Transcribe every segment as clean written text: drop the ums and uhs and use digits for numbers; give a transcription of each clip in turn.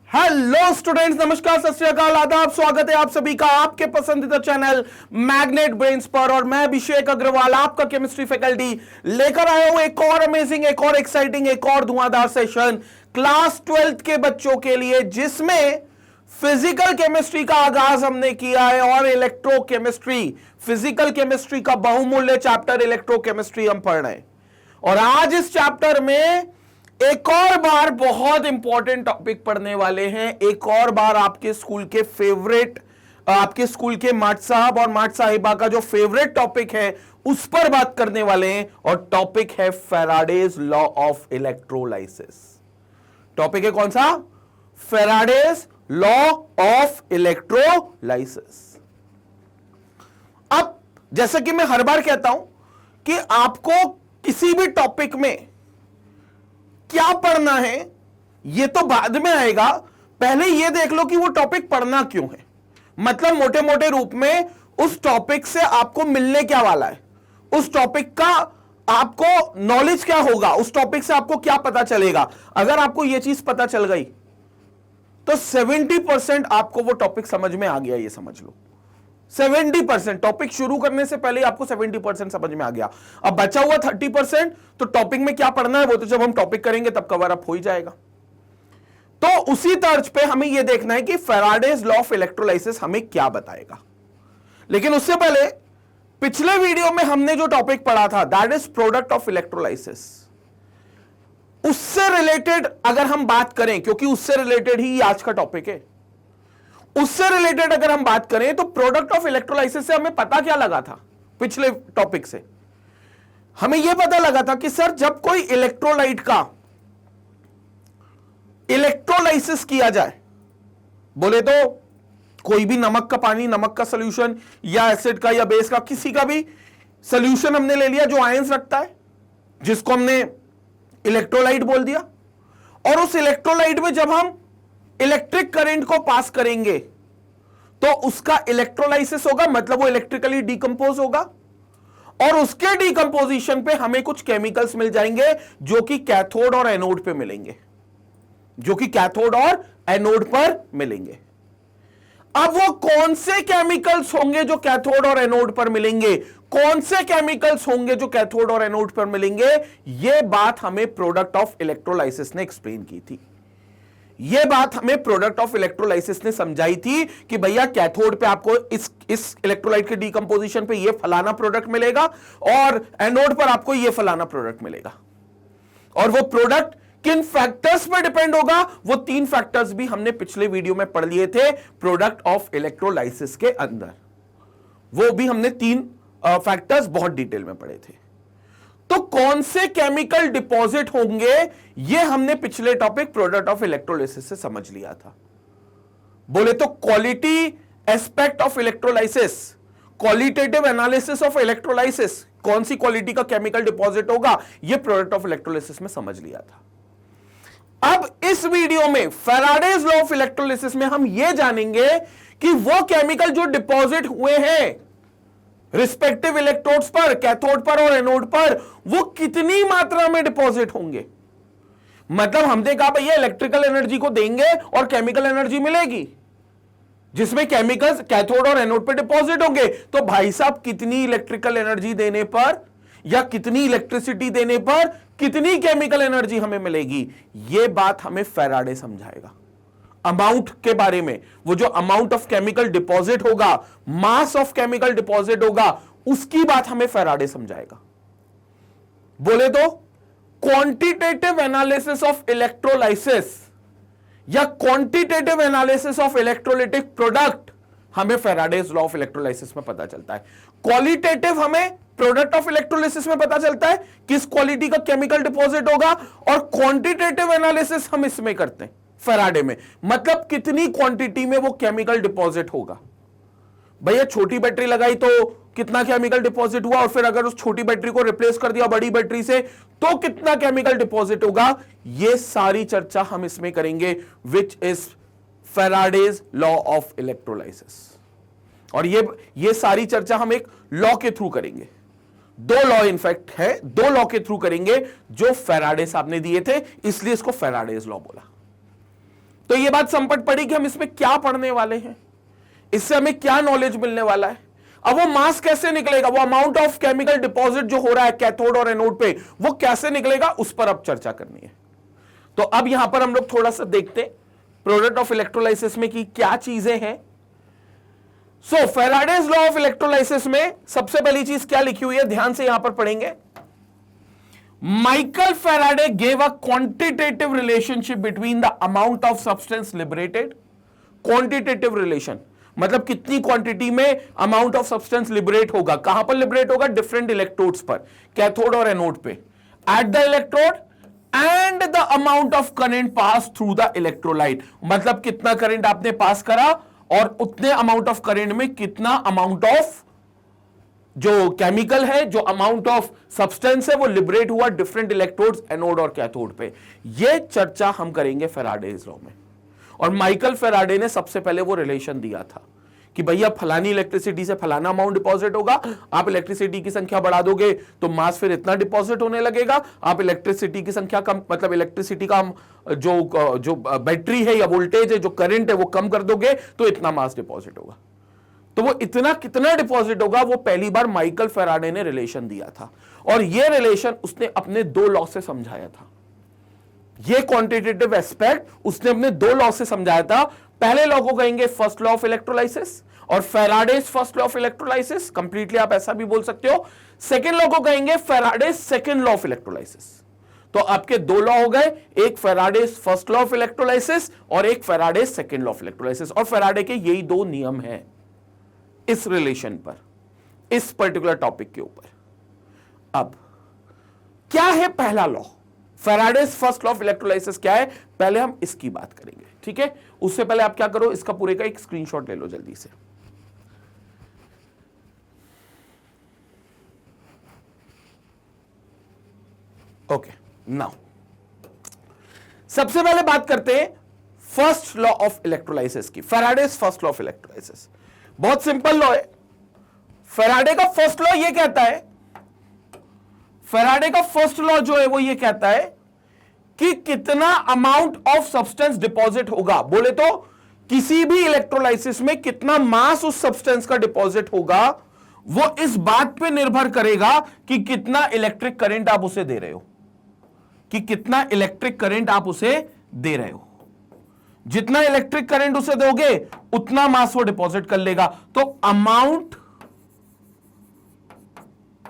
Hello students, नमस्कार, सत श्री अकाल, आदाब, स्वागत है आप सभी का आपके पसंदीदा चैनल मैग्नेट ब्रेन्स पर। और मैं अभिषेक अग्रवाल, आपका केमिस्ट्री फैकल्टी, लेकर आया हूं एक और अमेजिंग, एक और एक्साइटिंग, एक और धुआंधार सेशन क्लास 12th के बच्चों के लिए, जिसमें फिजिकल केमिस्ट्री का आगाज हमने किया है और इलेक्ट्रोकेमिस्ट्री, फिजिकल केमिस्ट्री का बहुमूल्य चैप्टर इलेक्ट्रोकेमिस्ट्री हम पढ़ रहे हैं। और आज इस चैप्टर में एक और बार बहुत इंपॉर्टेंट टॉपिक पढ़ने वाले हैं। एक और बार आपके स्कूल के फेवरेट, आपके स्कूल के माट साहब और माट साहिबा का जो फेवरेट टॉपिक है उस पर बात करने वाले हैं। और टॉपिक है Faraday's law of electrolysis. Topic है कौन सा? Faraday's law of electrolysis. अब जैसा कि मैं हर बार कहता हूं कि आपको किसी भी टॉपिक में क्या पढ़ना है यह तो बाद में आएगा, पहले यह देख लो कि वो टॉपिक पढ़ना क्यों है। मतलब मोटे मोटे रूप में उस टॉपिक से आपको मिलने क्या वाला है, उस टॉपिक का आपको नॉलेज क्या होगा, उस टॉपिक से आपको क्या पता चलेगा। अगर आपको यह चीज पता चल गई तो 70% आपको वो टॉपिक समझ में आ गया, ये समझ लो। 70% टॉपिक शुरू करने से पहले आपको 70% समझ में आ गया। अब बचा हुआ 30%, तो टॉपिक में क्या पढ़ना है वो तो जब हम टॉपिक करेंगे तब कवर अप हो ही जाएगा। तो उसी तर्ज पे हमें यह देखना है कि फैराडेज लॉ ऑफ इलेक्ट्रोलाइसिस हमें क्या बताएगा। लेकिन उससे पहले पिछले वीडियो में हमने जो टॉपिक पढ़ा था, that is product of electrolysis, उससे रिलेटेड अगर हम बात करें, क्योंकि उससे रिलेटेड ही आज का टॉपिक है, उससे रिलेटेड अगर हम बात करें तो प्रोडक्ट ऑफ इलेक्ट्रोलाइसिस से हमें पता क्या लगा था? पिछले टॉपिक से हमें यह पता लगा था कि सर जब कोई इलेक्ट्रोलाइट का इलेक्ट्रोलाइसिस किया जाए, बोले तो कोई भी नमक का पानी, नमक का सॉल्यूशन या एसिड का या बेस का, किसी का भी सॉल्यूशन हमने ले लिया जो आयंस रखता है, जिसको हमने इलेक्ट्रोलाइट बोल दिया। और उस इलेक्ट्रोलाइट में जब हम इलेक्ट्रिक करंट को पास करेंगे तो उसका इलेक्ट्रोलाइसिस होगा, मतलब वो इलेक्ट्रिकली डिकंपोज होगा। और उसके डिकंपोजिशन पे हमें कुछ केमिकल्स मिल जाएंगे जो कि कैथोड और एनोड पे मिलेंगे, जो कि कैथोड और एनोड पर मिलेंगे। अब वो कौन से केमिकल्स होंगे जो कैथोड और एनोड पर मिलेंगे, कौन से केमिकल्स होंगे जो कैथोड और एनोड पर मिलेंगे, यह बात हमें प्रोडक्ट ऑफ इलेक्ट्रोलाइसिस ने एक्सप्लेन की थी। यह बात हमें प्रोडक्ट ऑफ इलेक्ट्रोलाइसिस ने समझाई थी कि भैया कैथोड पे आपको इस इलेक्ट्रोलाइट के डीकंपोजिशन पे ये फलाना प्रोडक्ट मिलेगा और एनोड पर आपको ये फलाना प्रोडक्ट मिलेगा। और वो प्रोडक्ट किन फैक्टर्स पर डिपेंड होगा, वो 3 फैक्टर्स भी हमने पिछले वीडियो में पढ़ लिए थे प्रोडक्ट ऑफ इलेक्ट्रोलाइसिस के अंदर। वो भी हमने 3 फैक्टर्स बहुत डिटेल में पढ़े थे। तो कौन से केमिकल डिपॉजिट होंगे ये हमने पिछले टॉपिक प्रोडक्ट ऑफ इलेक्ट्रोलाइसिस से समझ लिया था। बोले तो quality aspect of electrolysis, qualitative analysis of electrolysis, कौन सी क्वालिटी का केमिकल डिपॉजिट होगा, ये प्रोडक्ट ऑफ इलेक्ट्रोलाइसिस में समझ लिया था। अब इस वीडियो में फैराडेज लॉ ऑफ इलेक्ट्रोलाइसिस में हम यह जानेंगे कि वो केमिकल जो डिपॉजिट हुए हैं रिस्पेक्टिव इलेक्ट्रोड्स पर, कैथोड पर और एनोड पर, वो कितनी मात्रा में डिपॉजिट होंगे। मतलब हमने कहा भैया इलेक्ट्रिकल एनर्जी को देंगे और केमिकल एनर्जी मिलेगी, जिसमें केमिकल्स कैथोड और एनोड पर डिपॉजिट होंगे। तो भाई साहब कितनी इलेक्ट्रिकल एनर्जी देने पर या कितनी इलेक्ट्रिसिटी देने पर कितनी केमिकल एनर्जी हमें मिलेगी, यह बात हमें फैराडे समझाएगा। अमाउंट के बारे में, वो जो अमाउंट ऑफ केमिकल डिपॉजिट होगा, मास ऑफ केमिकल डिपॉजिट होगा, उसकी बात हमें फैराडे समझाएगा। बोले तो क्वांटिटेटिव एनालिसिस ऑफ इलेक्ट्रोलाइसिस या quantitative analysis of electrolytic product हमें फैराडेज लॉ ऑफ इलेक्ट्रोलाइसिस में पता चलता है। क्वालिटेटिव हमें प्रोडक्ट ऑफ इलेक्ट्रोलाइसिस में पता चलता है किस क्वालिटी का केमिकल डिपॉजिट होगा, और क्वांटिटेटिव एनालिसिस हम इसमें करते हैं फैराडे में, मतलब कितनी क्वांटिटी में वो केमिकल डिपॉजिट होगा। भैया छोटी बैटरी लगाई तो कितना केमिकल डिपॉजिट हुआ, और फिर अगर उस छोटी बैटरी को रिप्लेस कर दिया बड़ी बैटरी से तो कितना केमिकल डिपॉजिट होगा, ये सारी चर्चा हम इसमें करेंगे, which is Faraday's law of electrolysis. और ये सारी चर्चा हम एक लॉ के थ्रू करेंगे। 2 लॉ इनफैक्ट है, 2 लॉ के थ्रू करेंगे जो फैराडे साहब ने दिए थे, इसलिए इसको फैराडेज लॉ बोला। तो ये बात संपट पड़ी कि हम इसमें क्या पढ़ने वाले हैं, इससे हमें क्या नॉलेज मिलने वाला है। अब वो मास कैसे निकलेगा, वो अमाउंट ऑफ केमिकल डिपॉजिट जो हो रहा है कैथोड और एनोड पे, वो कैसे निकलेगा, उस पर अब चर्चा करनी है। तो अब यहां पर हम लोग थोड़ा सा देखते हैं प्रोडक्ट ऑफ इलेक्ट्रोलाइसिस में कि क्या चीजें हैं। सो फैराडेज लॉ ऑफ इलेक्ट्रोलाइसिस में सबसे पहली चीज क्या लिखी हुई है, ध्यान से यहां पर पढ़ेंगे। Michael Faraday gave a quantitative relationship between the amount of substance liberated. Quantitative relation मतलब कितनी क्वांटिटी में अमाउंट ऑफ सब्सटेंस लिबरेट होगा, कहां पर लिबरेट होगा, डिफरेंट इलेक्ट्रोड्स पर, कैथोड और एनोड पे, at the electrode and the amount of current pass through the electrolyte, मतलब कितना करंट आपने पास करा और उतने अमाउंट ऑफ करंट में कितना अमाउंट ऑफ जो केमिकल है, जो अमाउंट ऑफ सब्सटेंस है वो लिबरेट हुआ डिफरेंट इलेक्ट्रोड्स एनोड और कैथोड पे। ये चर्चा हम करेंगे फैराडेज लॉ में। और माइकल फैराडे ने सबसे पहले वो रिलेशन दिया था कि भैया फलानी इलेक्ट्रिसिटी से फलाना अमाउंट डिपॉजिट होगा, आप इलेक्ट्रिसिटी की संख्या बढ़ा दोगे तो मास फिर इतना डिपॉजिट होने लगेगा, आप इलेक्ट्रिसिटी की संख्या कम, मतलब इलेक्ट्रिसिटी का जो बैटरी है या वोल्टेज है, जो करंट है वो कम कर दोगे तो इतना मास डिपॉजिट होगा। तो वो इतना कितना डिपॉजिट होगा, वो पहली बार माइकल फैराडे ने रिलेशन दिया था। और ये रिलेशन उसने अपने दो लॉ से समझाया था। ये क्वांटिटेटिव एस्पेक्ट उसने अपने दो लॉ से समझाया था। पहले लॉ को कहेंगे फर्स्ट लॉ ऑफ इलेक्ट्रोलाइसिस और Faraday's first law of electrolysis, completely आप ऐसा भी बोल सकते हो। सेकेंड लॉ को कहेंगे Faraday's second law of electrolysis. तो आपके दो लॉ हो गए, एक Faraday's first law of electrolysis और एक Faraday's second law of electrolysis. और फैराडे के यही दो नियम हैं इस रिलेशन पर, इस पर्टिकुलर टॉपिक के ऊपर। अब क्या है पहला law, Faraday's first law of electrolysis क्या है, पहले हम इसकी बात करेंगे, ठीक है। उससे पहले आप क्या करो, इसका पूरे का एक स्क्रीनशॉट ले लो जल्दी से। ओके, नाउ सबसे पहले बात करते हैं फर्स्ट लॉ ऑफ इलेक्ट्रोलाइसिस की, Faraday's first law of electrolysis. बहुत सिंपल लॉ है। फैराडे का फर्स्ट लॉ ये कहता है, फैराडे का फर्स्ट लॉ जो है वो ये कहता है कि कितना अमाउंट ऑफ सब्सटेंस डिपॉजिट होगा, बोले तो किसी भी इलेक्ट्रोलाइसिस में कितना मास उस सब्सटेंस का डिपॉजिट होगा, वो इस बात पे निर्भर करेगा कि कितना इलेक्ट्रिक करंट आप उसे दे रहे हो, कि कितना इलेक्ट्रिक करंट आप उसे दे रहे हो। जितना इलेक्ट्रिक करंट उसे दोगे उतना मास वो डिपॉजिट कर लेगा। तो amount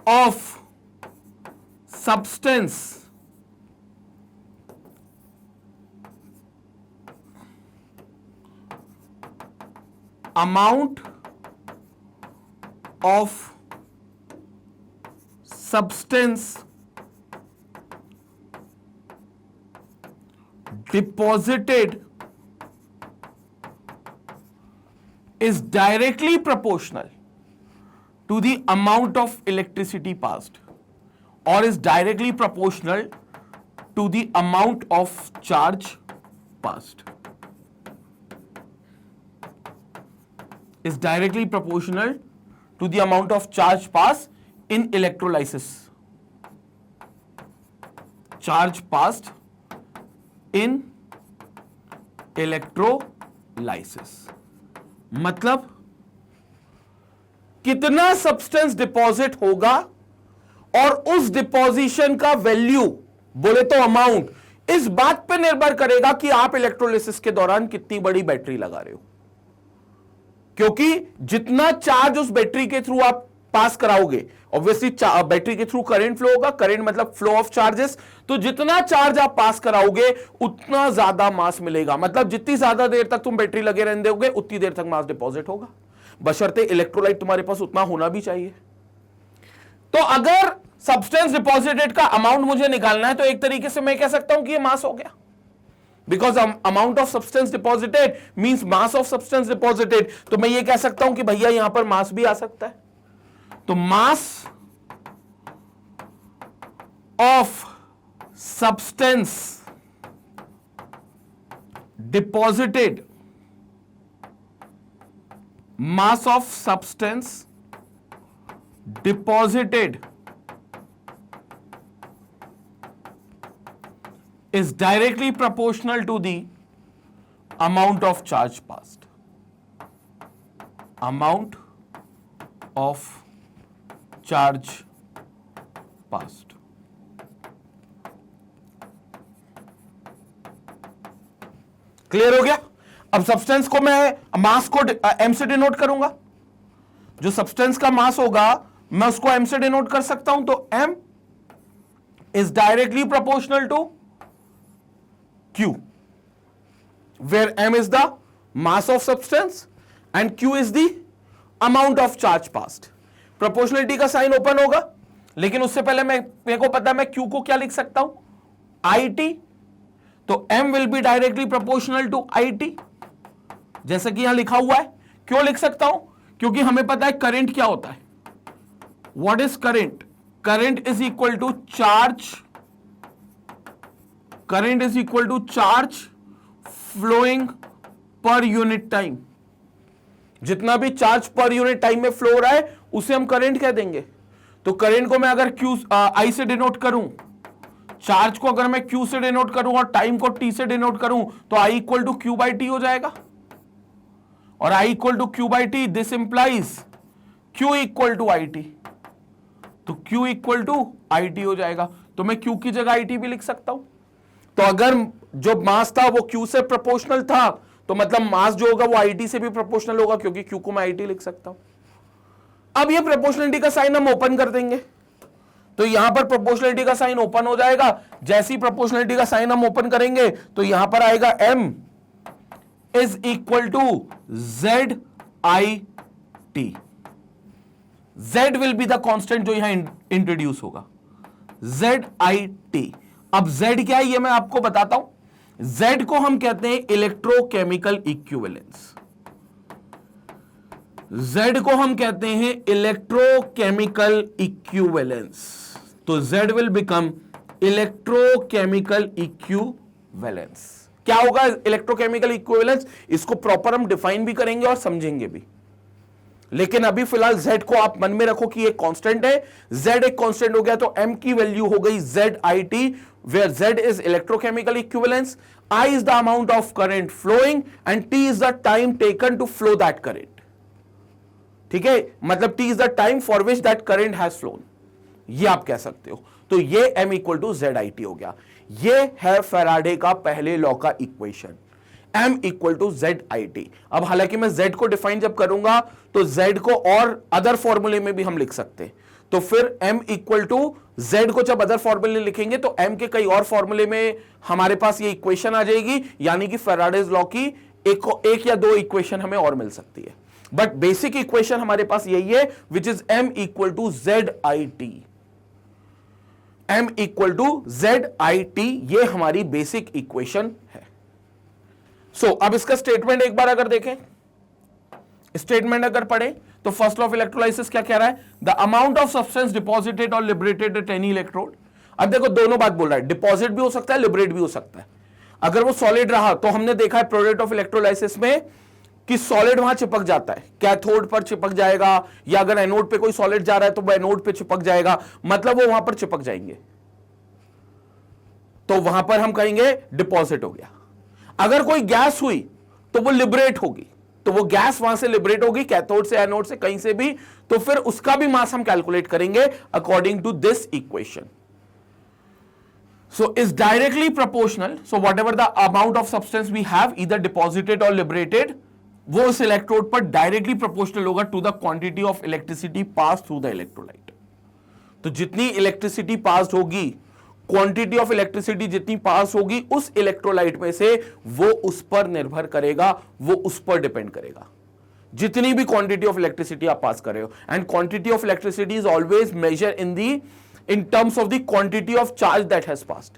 of substance amount of substance deposited is directly proportional to the amount of electricity passed or is directly proportional to the amount of charge passed. Is directly proportional to the amount of charge passed in electrolysis. Charge passed in electrolysis. मतलब कितना substance deposit होगा और उस deposition का value, बोले तो amount, इस बात पे निर्भर करेगा कि आप इलेक्ट्रोलिसिस के दौरान कितनी बड़ी बैटरी लगा रहे हो। क्योंकि जितना चार्ज उस बैटरी के थ्रू आप पास कराओगे, ऑब्वियसली बैटरी के थ्रू करंट फ्लो होगा, करंट मतलब फ्लो ऑफ चार्जेस, तो जितना चार्ज आप पास कराओगे उतना ज्यादा मास मिलेगा। मतलब जितनी ज्यादा देर तक तुम बैटरी लगे रहने दोगे उतनी देर तक मास डिपॉजिट होगा, बशर्ते इलेक्ट्रोलाइट तुम्हारे पास उतना होना भी चाहिए। तो अगर सब्सटेंस डिपॉजिटेड का अमाउंट मुझे निकालना है तो एक तरीके से मैं कह सकता हूं कि ये मास हो गया, because amount of substance deposited means mass of substance deposited. तो मैं ये कह सकता हूं कि भैया यहां पर मास भी आ सकता है। तो मास of substance deposited, mass of substance deposited is directly proportional to the amount of charge passed, amount of charge passed. Clear हो गया? अब सब्सटेंस को मैं मास को एम से डिनोट करूंगा, जो सब्सटेंस का मास होगा मैं उसको एम से डिनोट कर सकता हूं, तो M is directly proportional to Q, where m is the mass of substance and q is the amount of charge passed. Proportionality का साइन ओपन होगा, लेकिन उससे पहले मेरे को पता है मैं q को क्या लिख सकता हूं, it, तो m will be directly proportional to it, जैसे कि यहां लिखा हुआ है. क्यों लिख सकता हूं? क्योंकि हमें पता है करंट क्या होता है. What is current? Current is equal to charge, current is equal to charge flowing per unit time. जितना भी चार्ज पर यूनिट टाइम में फ्लो हो रहा है उसे हम करंट कह देंगे. तो करंट को मैं अगर क्यू आई से डिनोट करूं, चार्ज को अगर मैं क्यू से डिनोट करूं और टाइम को टी से डिनोट करूं, तो I equal to Q by T हो जाएगा. और I equal to Q by T, this implies Q equal to I T, तो Q equal to I T हो जाएगा. तो मैं क्यू की जगह आई टी भी लिख सकता हूं. तो अगर जो मास था वो क्यू से प्रोपोर्शनल था, तो मतलब मास जो होगा वो आईटी से भी प्रोपोर्शनल होगा, क्योंकि क्यू को मैं आईटी लिख सकता हूं. अब ये प्रोपोर्शनलिटी का साइन हम ओपन कर देंगे, तो यहां पर प्रोपोर्शनलिटी का साइन ओपन हो जाएगा. जैसी प्रोपोर्शनलिटी का साइन हम ओपन करेंगे तो यहां पर आएगा m is equal to z i t. z will be the constant जो यहां इंट्रोड्यूस होगा, z i t. अब z क्या है ये मैं आपको बताता हूं. Z को हम कहते हैं इलेक्ट्रोकेमिकल इक्विवेलेंस, Z को हम कहते हैं इलेक्ट्रोकेमिकल इक्विवेलेंस. तो Z will become electrochemical equivalence. क्या होगा इलेक्ट्रोकेमिकल इक्विवेलेंस? इसको प्रॉपर हम डिफाइन भी करेंगे और समझेंगे भी, लेकिन अभी फिलहाल Z को आप मन में रखो कि एक कांस्टेंट है. Z एक कांस्टेंट हो गया तो M की वैल्यू हो गई ZIT, where Z is electrochemical equivalence, I is the amount of current flowing and T is the time taken to flow that current. ठीक है, मतलब T is the time for which that current has flown, ये आप कह सकते हो. तो ये M इक्वल टू ZIT हो गया. ये है फैराडे का पहले लॉ का equation, M equal to ZIT. अब हालांकि मैं Z को डिफाइन जब करूंगा तो Z को और अदर फॉर्मूले में भी हम लिख सकते हैं. तो फिर M इक्वल टू Z को जब अदर फॉर्मूले लिखेंगे तो M के कई और फॉर्मूले में हमारे पास ये इक्वेशन आ जाएगी, यानी कि फैराडेज लॉ की एक या दो इक्वेशन हमें और मिल सकती है. बट बेसिक इक्वेशन हमारे पास यही है, which is M equal to ZIT. M equal to ZIT, ये हमारी बेसिक इक्वेशन है. सो अब इसका स्टेटमेंट एक बार अगर देखें, स्टेटमेंट अगर पढ़े तो फर्स्ट लॉ ऑफ इलेक्ट्रोलाइसिस क्या कह रहा है? The amount of substance deposited और लिबरेटेड एट एनी इलेक्ट्रोड. अब देखो दोनों बात बोल रहा है, डिपॉजिट भी हो सकता है, लिबरेट भी हो सकता है. अगर वो सॉलिड रहा तो हमने देखा है प्रोडक्ट ऑफ इलेक्ट्रोलाइसिस में कि सॉलिड वहां चिपक जाता है, कैथोड पर चिपक जाएगा, या अगर एनोड पे कोई सॉलिड जा रहा है तो वो एनोड पे चिपक जाएगा, मतलब वो वहां पर चिपक जाएंगे, तो वहां पर हम कहेंगे डिपॉजिट हो गया. अगर कोई गैस हुई तो वो लिबरेट होगी, तो वो गैस वहां से लिबरेट होगी, कैथोड से, एनोड से, कहीं से भी, तो फिर उसका भी मास हम कैलकुलेट करेंगे according to this equation. So is directly proportional, so whatever the amount of substance we have either deposited और लिबरेटेड, वो उस इलेक्ट्रोड पर डायरेक्टली प्रोपोर्शनल होगा to the quantity of electricity pass through the electrolyte. तो जितनी electricity pass होगी, quantity of electricity जितनी पास होगी उस इलेक्ट्रोलाइट में से, वो उस पर निर्भर करेगा, वो उस पर डिपेंड करेगा, जितनी भी क्वांटिटी ऑफ इलेक्ट्रिसिटी आप पास कर रहे हो. And quantity of electricity is always measure in terms of the quantity of charge that has passed.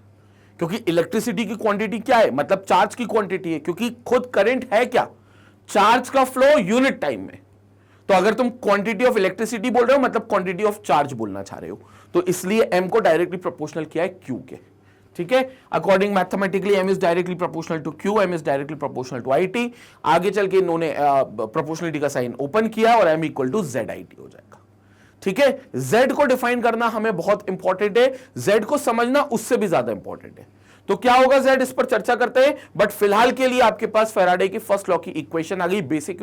क्योंकि इलेक्ट्रिसिटी की क्वांटिटी क्या है? मतलब चार्ज की क्वांटिटी है, क्योंकि खुद करंट है क्या? चार्ज का फ्लो यूनिट टाइम में. तो अगर तुम क्वांटिटी ऑफ इलेक्ट्रिसिटी बोल रहे हो मतलब क्वांटिटी ऑफ चार्ज बोलना चाह रहे हो, तो इसलिए m को डायरेक्टली प्रोपोर्शनल किया है q के. ठीक है, according mathematically m is directly proportional to q, m is directly proportional to it. आगे चल के इन्होंने प्रोपोर्शनलिटी का साइन ओपन किया और m इक्वल टू ZIT हो जाएगा. ठीक है, z को डिफाइन करना हमें बहुत इंपॉर्टेंट है, z को समझना उससे भी ज्यादा इंपॉर्टेंट है. तो क्या होगा Z, इस पर चर्चा करते हैं, बट फिलहाल के लिए आपके पास फैराडे की फर्स्ट लॉ की इक्वेशन आ गई, बेसिक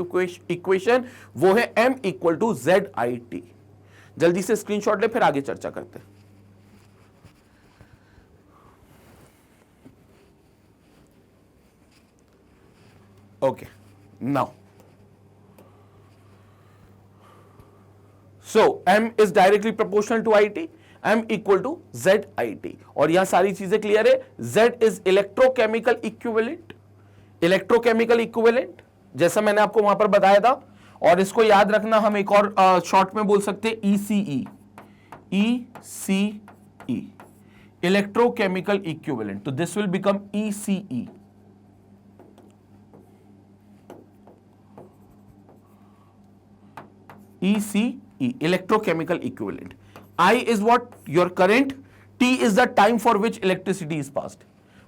इक्वेशन, वो है M इक्वल टू ZIT। जल्दी से स्क्रीनशॉट ले, फिर आगे चर्चा करते हैं। Okay, now, so M is directly proportional to IT, M equal to ZIT, और यहां सारी चीजें क्लियर है। Z is electrochemical equivalent, electrochemical equivalent जैसा मैंने आपको वहां पर बताया था, और इसको याद रखना, हम एक और शॉर्ट में बोल सकते हैं ECE, ECE, इलेक्ट्रोकेमिकल इक्विवेलेंट, तो this will become ECE। ECE, electrochemical equivalent. I is what? Your current. T is the time for which electricity is passed.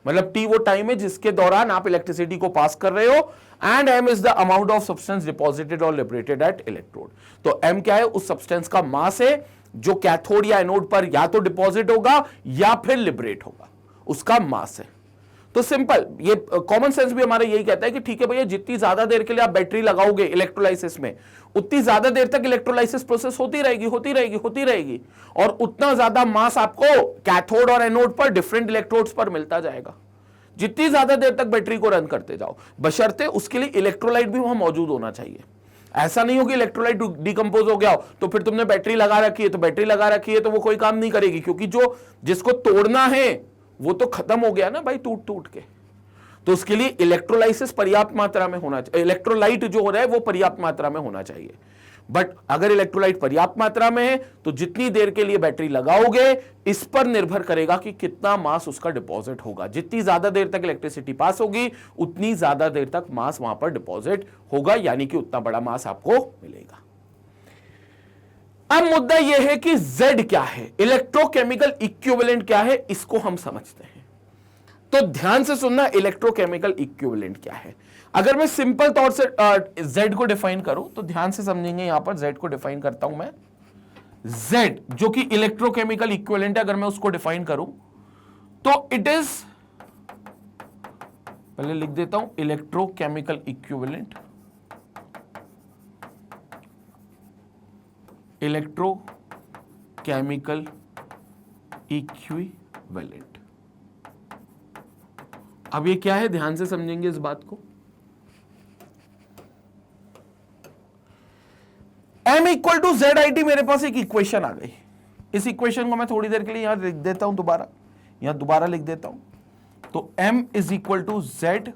मतलब T वो टाइम है जिसके दौरान आप इलेक्ट्रिसिटी को पास कर रहे हो, and M is the amount of substance deposited or liberated at electrode. तो M क्या है? उस सब्सटेंस का मास है जो कैथोड या एनोड पर या तो डिपॉजिट होगा या फिर लिबरेट होगा, उसका मास है। तो सिंपल, ये कॉमन सेंस भी हमारा यही कहता है कि ठीक है भैया, जितनी ज्यादा देर के लिए आप बैटरी लगाओगे इलेक्ट्रोलाइसिस में, उतनी ज्यादा देर तक इलेक्ट्रोलाइसिस प्रोसेस होती रहेगी, और उतना ज्यादा मास आपको कैथोड और एनोड पर डिफरेंट इलेक्ट्रोड्स पर मिलता जाएगा, जितनी ज्यादा देर तक बैटरी को रन करते जाओ, बशर्ते उसके लिए इलेक्ट्रोलाइट भी वहां मौजूद होना चाहिए। ऐसा नहीं हो कि इलेक्ट्रोलाइट डिकम्पोज हो गया हो तो फिर तुमने बैटरी लगा रखी है, तो वो कोई काम नहीं करेगी, क्योंकि जो जिसको तोड़ना है वो तो खत्म हो गया ना भाई, टूट टूट के। तो उसके लिए इलेक्ट्रोलाइसिस पर्याप्त मात्रा में होना चाहिए, इलेक्ट्रोलाइट जो हो रहा है वो पर्याप्त मात्रा में होना चाहिए। बट अगर इलेक्ट्रोलाइट पर्याप्त मात्रा में है तो जितनी देर के लिए बैटरी लगाओगे इस पर निर्भर करेगा कि कितना मास उसका डिपॉजिट होगा। जितनी ज्यादा देर तक इलेक्ट्रिसिटी पास होगी उतनी ज्यादा देर तक मास वहां पर डिपॉजिट होगा, यानी कि उतना बड़ा मास आपको मिलेगा। अब मुद्दा यह है कि Z क्या है, इलेक्ट्रोकेमिकल इक्विवेलेंट क्या है, इसको हम समझते हैं। तो ध्यान से सुनना, इलेक्ट्रोकेमिकल इक्विवेलेंट क्या है। अगर मैं सिंपल तौर से Z को डिफाइन करूं तो ध्यान से समझेंगे, यहां पर Z को डिफाइन करता हूं मैं। Z जो कि इलेक्ट्रोकेमिकल इक्विवेलेंट है, अगर मैं उसको डिफाइन करूं तो इट इज, पहले लिख देता हूं, इलेक्ट्रोकेमिकल इक्विवेलेंट, इलेक्ट्रोकेमिकल इक्विवेलेंट। अब ये क्या है, ध्यान से समझेंगे इस बात को। M इक्वल टू ZIT, मेरे पास एक इक्वेशन आ गई। इस इक्वेशन को मैं थोड़ी देर के लिए यहां लिख देता हूं, दोबारा लिख देता हूं। तो M is equal to ZIT।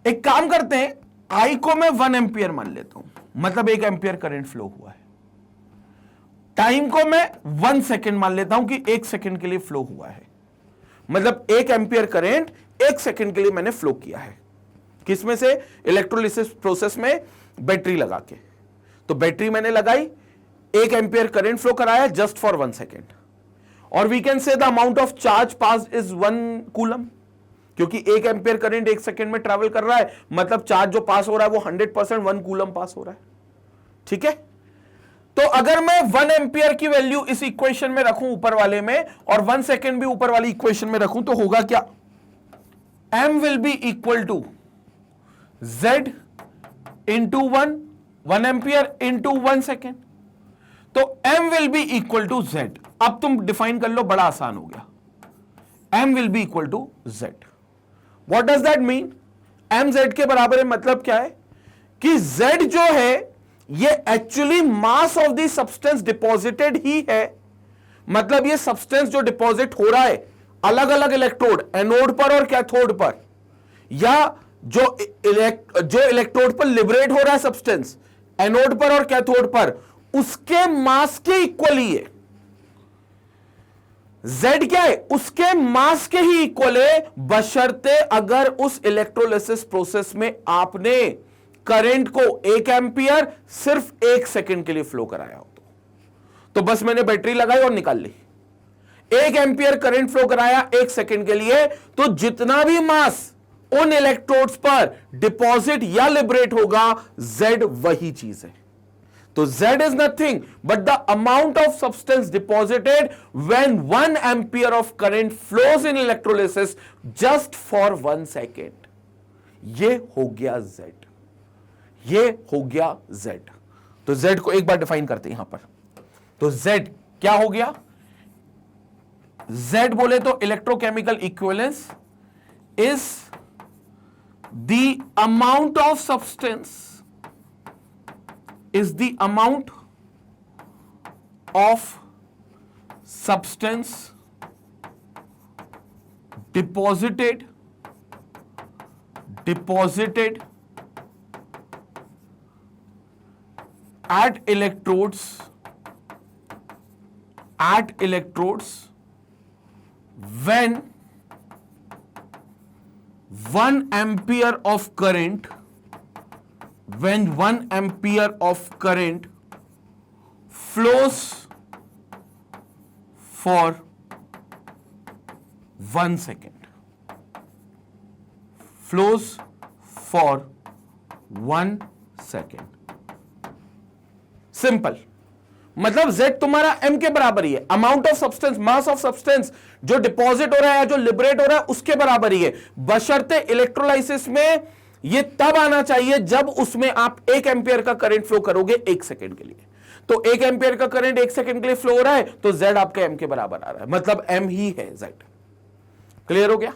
एक काम करते हैं, I को मैं 1 एम्पियर मान लेता हूं, मतलब 1 एम्पियर करंट फ्लो हुआ है। टाइम को मैं 1 सेकेंड मान लेता हूं कि 1 सेकेंड के लिए फ्लो हुआ है, मतलब 1 एम्पियर करंट 1 सेकेंड के लिए मैंने फ्लो किया है। किसमें से? इलेक्ट्रोलिसिस प्रोसेस में बैटरी लगा के। तो बैटरी मैंने लगाई, 1 एम्पियर करंट फ्लो कराया जस्ट फॉर 1 सेकेंड, और we can say the amount of charge passed is 1 coulomb, क्योंकि 1 एम्पियर करंट 1 सेकेंड में ट्रैवल कर रहा है, मतलब चार्ज जो पास हो रहा है वो 100% 1 कूलम पास हो रहा है। ठीक है, तो अगर मैं 1 एम्पियर की वैल्यू इस इक्वेशन में रखूं ऊपर वाले में, और 1 सेकेंड भी ऊपर वाली इक्वेशन में रखूं, तो होगा क्या? M will be equal to Z into 1 ampere into 1 second. तो M will be equal to Z। अब तुम डिफाइन कर लो, बड़ा आसान हो गया। M will be equal to Z। What does that mean? M Z के बराबर है, मतलब क्या है कि Z जो है ये actually mass of the substance deposited ही है, मतलब ये सब्सटेंस जो डिपॉजिट हो रहा है अलग अलग इलेक्ट्रोड, एनोड पर और कैथोड पर, या जो इलेक्ट्रोड पर लिबरेट हो रहा है सब्सटेंस एनोड पर और कैथोड पर, उसके मास के इक्वल ही है। Z क्या है? उसके मास के ही इक्वल है, बशर्ते अगर उस इलेक्ट्रोलिसिस प्रोसेस में आपने करंट को 1 एम्पियर सिर्फ 1 सेकेंड के लिए फ्लो कराया हो। तो बस मैंने बैटरी लगाई और निकाल ली, 1 एम्पियर करंट फ्लो कराया 1 सेकेंड के लिए, तो जितना भी मास उन इलेक्ट्रोड्स पर डिपॉजिट या लिबरेट होगा, Z वही चीज है। तो तो Z is nothing but the amount of substance deposited when 1 ampere of current flows in electrolysis just for 1 second. ये हो गया Z, ये हो गया Z. तो Z को एक बार डिफाइन करते हैं यहां पर. तो Z क्या हो गया? Z बोले तो electrochemical equivalence is the amount of substance, is the amount of substance deposited at electrodes when 1 ampere of current flows for 1 second. Flows for 1 second. Simple. मतलब Z तुम्हारा M के बराबर ही है. Amount of substance, mass of substance जो deposit हो रहा है या जो लिबरेट हो रहा है उसके बराबर ही है, बशर्ते इलेक्ट्रोलाइसिस में ये तब आना चाहिए जब उसमें आप 1 एम्पियर का करंट फ्लो करोगे 1 सेकंड के लिए. तो 1 एम्पियर का करंट 1 सेकंड के लिए फ्लो हो रहा है तो Z आपके M के बराबर आ रहा है, मतलब M ही है Z. क्लियर हो गया?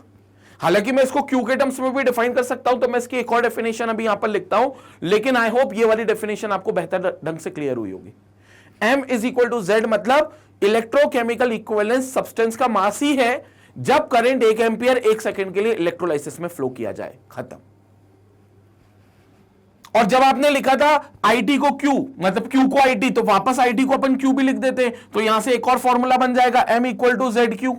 हालांकि मैं इसको Q के टर्म्स में भी डिफाइन कर सकता हूं, तो मैं इसकी एक और डेफिनेशन अभी यहां पर लिखता हूं, लेकिन आई होप ये वाली डेफिनेशन आपको बेहतर ढंग से क्लियर हुई होगी. M is equal to Z मतलब इलेक्ट्रोकेमिकल इक्विवेलेंस सब्सटेंस का मास ही है जब करंट 1 एम्पियर 1 सेकंड के लिए इलेक्ट्रोलाइसिस में फ्लो किया जाए. खत्म. और जब आपने लिखा था IT को Q, मतलब Q को IT, तो वापस IT को अपन Q भी लिख देते हैं, तो यहां से एक और फॉर्मूला बन जाएगा M इक्वल टू ZQ,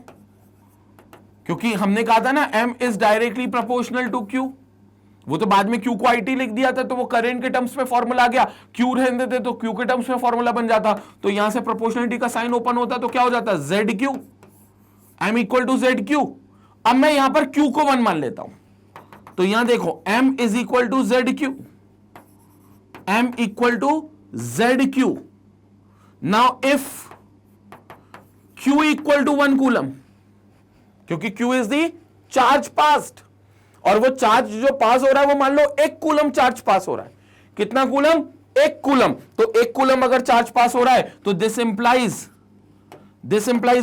क्योंकि हमने कहा था ना M is directly proportional to Q. वो तो बाद में Q को IT लिख दिया था, तो वो करंट के टर्म्स में फॉर्मूला आ गया. Q रहने देते तो Q के टर्म्स में फॉर्मूला बन जाता, तो यहां से प्रोपोर्शनलिटी का साइन ओपन होता तो क्या हो जाता? ZQ. M equal to ZQ. अब मैं यहां पर Q को 1 मान लेता हूं, तो यहां देखो M is equal to ZQ. M equal to ZQ. Now if Q equal to 1 coulomb, क्योंकि Q is the charge passed, और वो चार्ज जो पास हो रहा है वो मान लो 1 कूलम चार्ज पास हो रहा है. कितना कूलम? 1 कूलम. तो 1 कूलम अगर चार्ज पास हो रहा है तो this implies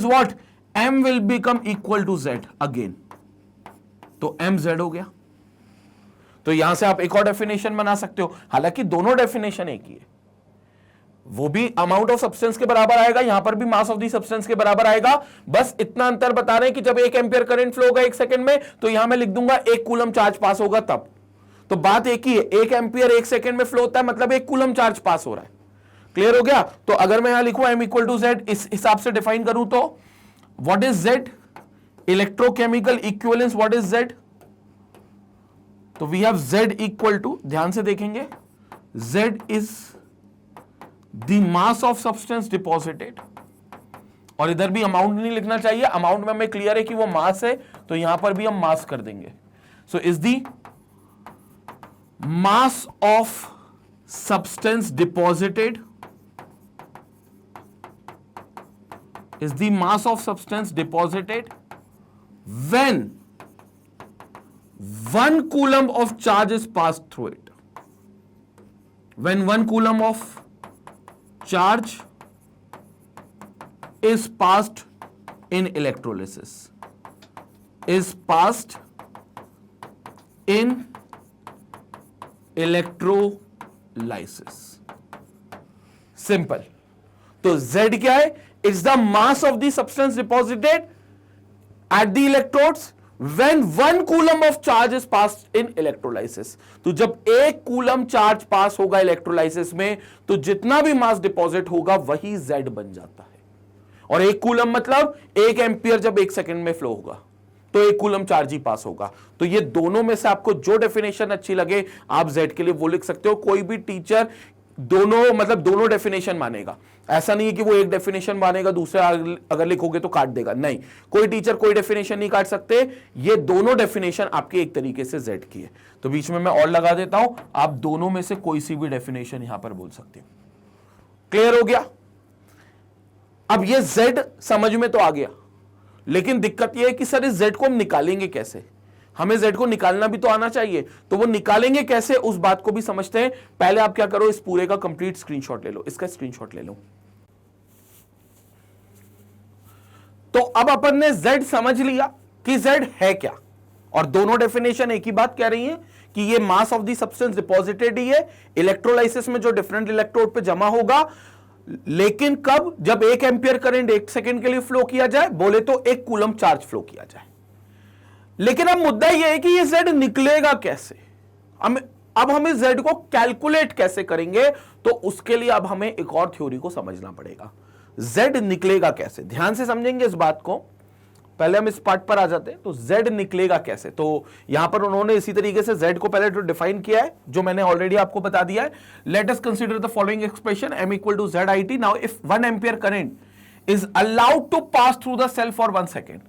what? M will become equal to Z again. तो M Z हो गया. तो यहां से आप एक और डेफिनेशन बना सकते हो, हालांकि दोनों डेफिनेशन एक ही है. वो भी अमाउंट ऑफ सब्सटेंस के बराबर आएगा, यहां पर भी मास ऑफ दी सब्सटेंस के बराबर आएगा. बस इतना अंतर बता रहे हैं कि जब 1 एम्पियर करंट फ्लो होगा 1 सेकंड में, तो यहां मैं लिख दूंगा 1 कूलम चार्ज पास होगा तब. तो बात एक ही है, 1 एम्पियर 1 सेकंड में फ्लो होता है, मतलब 1 कूलम चार्ज पास हो रहा है. क्लियर हो गया? तो अगर मैं यहां लिखूं M इक्वल टू Z, इस हिसाब से डिफाइन करूं तो what is Z? Electrochemical equivalence. What is Z? तो we have Z equal to, ध्यान से देखेंगे, Z is the mass of substance deposited, और इधर भी अमाउंट नहीं लिखना चाहिए, अमाउंट में हमें क्लियर है कि वो मास है, तो यहां पर भी हम मास कर देंगे. So is the mass of substance deposited, is the mass of substance deposited when 1 coulomb of charge is passed through it. When 1 coulomb of charge is passed in electrolysis. Is passed in electrolysis. Simple. तो Z क्या है? It's the mass of the substance deposited at the electrodes when 1 coulomb of charge is passed in electrolysis. तो जब 1 coulomb charge पास होगा electrolysis में, तो जितना भी मास डिपॉजिट होगा वही Z बन जाता है. और 1 कूलम मतलब 1 एम्पियर जब 1 सेकंड में फ्लो होगा तो 1 कूलम चार्ज ही पास होगा. तो ये दोनों में से आपको जो डेफिनेशन अच्छी लगे आप Z के लिए वो लिख सकते हो. कोई भी टीचर दोनों डेफिनेशन मानेगा, ऐसा नहीं है कि वो एक डेफिनेशन मानेगा दूसरा अगर लिखोगे तो काट देगा. नहीं, कोई टीचर कोई डेफिनेशन नहीं काट सकते. ये दोनों डेफिनेशन आपके एक तरीके से Z की है. तो बीच में मैं और लगा देता हूं, आप दोनों में से कोई सी भी डेफिनेशन यहां पर बोल सकते हो. क्लियर हो गया? अब ये Z समझ में तो आ गया, लेकिन दिक्कत ये है कि सर इस Z को हम निकालेंगे कैसे? हमें Z को निकालना भी तो आना चाहिए, तो वो निकालेंगे कैसे उस बात को भी समझते हैं। पहले आप क्या करो, इस पूरे का कंप्लीट स्क्रीनशॉट ले लो, इसका स्क्रीनशॉट ले लो। तो अब अपन ने Z समझ लिया कि Z है क्या, और दोनों डेफिनेशन एक ही बात कह रही हैं कि ये mass of the substance deposited ही है, इलेक्ट्रोलाइसिस में जो डिफरेंट इलेक्ट्रोड पे जमा होगा, लेकिन कब? जब 1 एम्पियर करंट 1 सेकंड के लिए फ्लो किया जाए, बोले तो 1 कूलम चार्ज फ्लो किया जाए। लेकिन अब मुद्दा यह है कि ये Z निकलेगा कैसे? अब हम इस Z को कैलकुलेट कैसे करेंगे? तो उसके लिए अब हमें एक और थ्योरी को समझना पड़ेगा। Z निकलेगा कैसे? ध्यान से समझेंगे इस बात को। पहले हम इस पार्ट पर आ जाते हैं। तो Z निकलेगा कैसे? तो यहां पर उन्होंने इसी तरीके से Z को पहले तो डिफाइन किया है, जो मैंने ऑलरेडी आपको बता दिया है। Let us consider the following expression, M equal to ZIT। Now if 1 ampere current is allowed to pass through the cell for 1 second,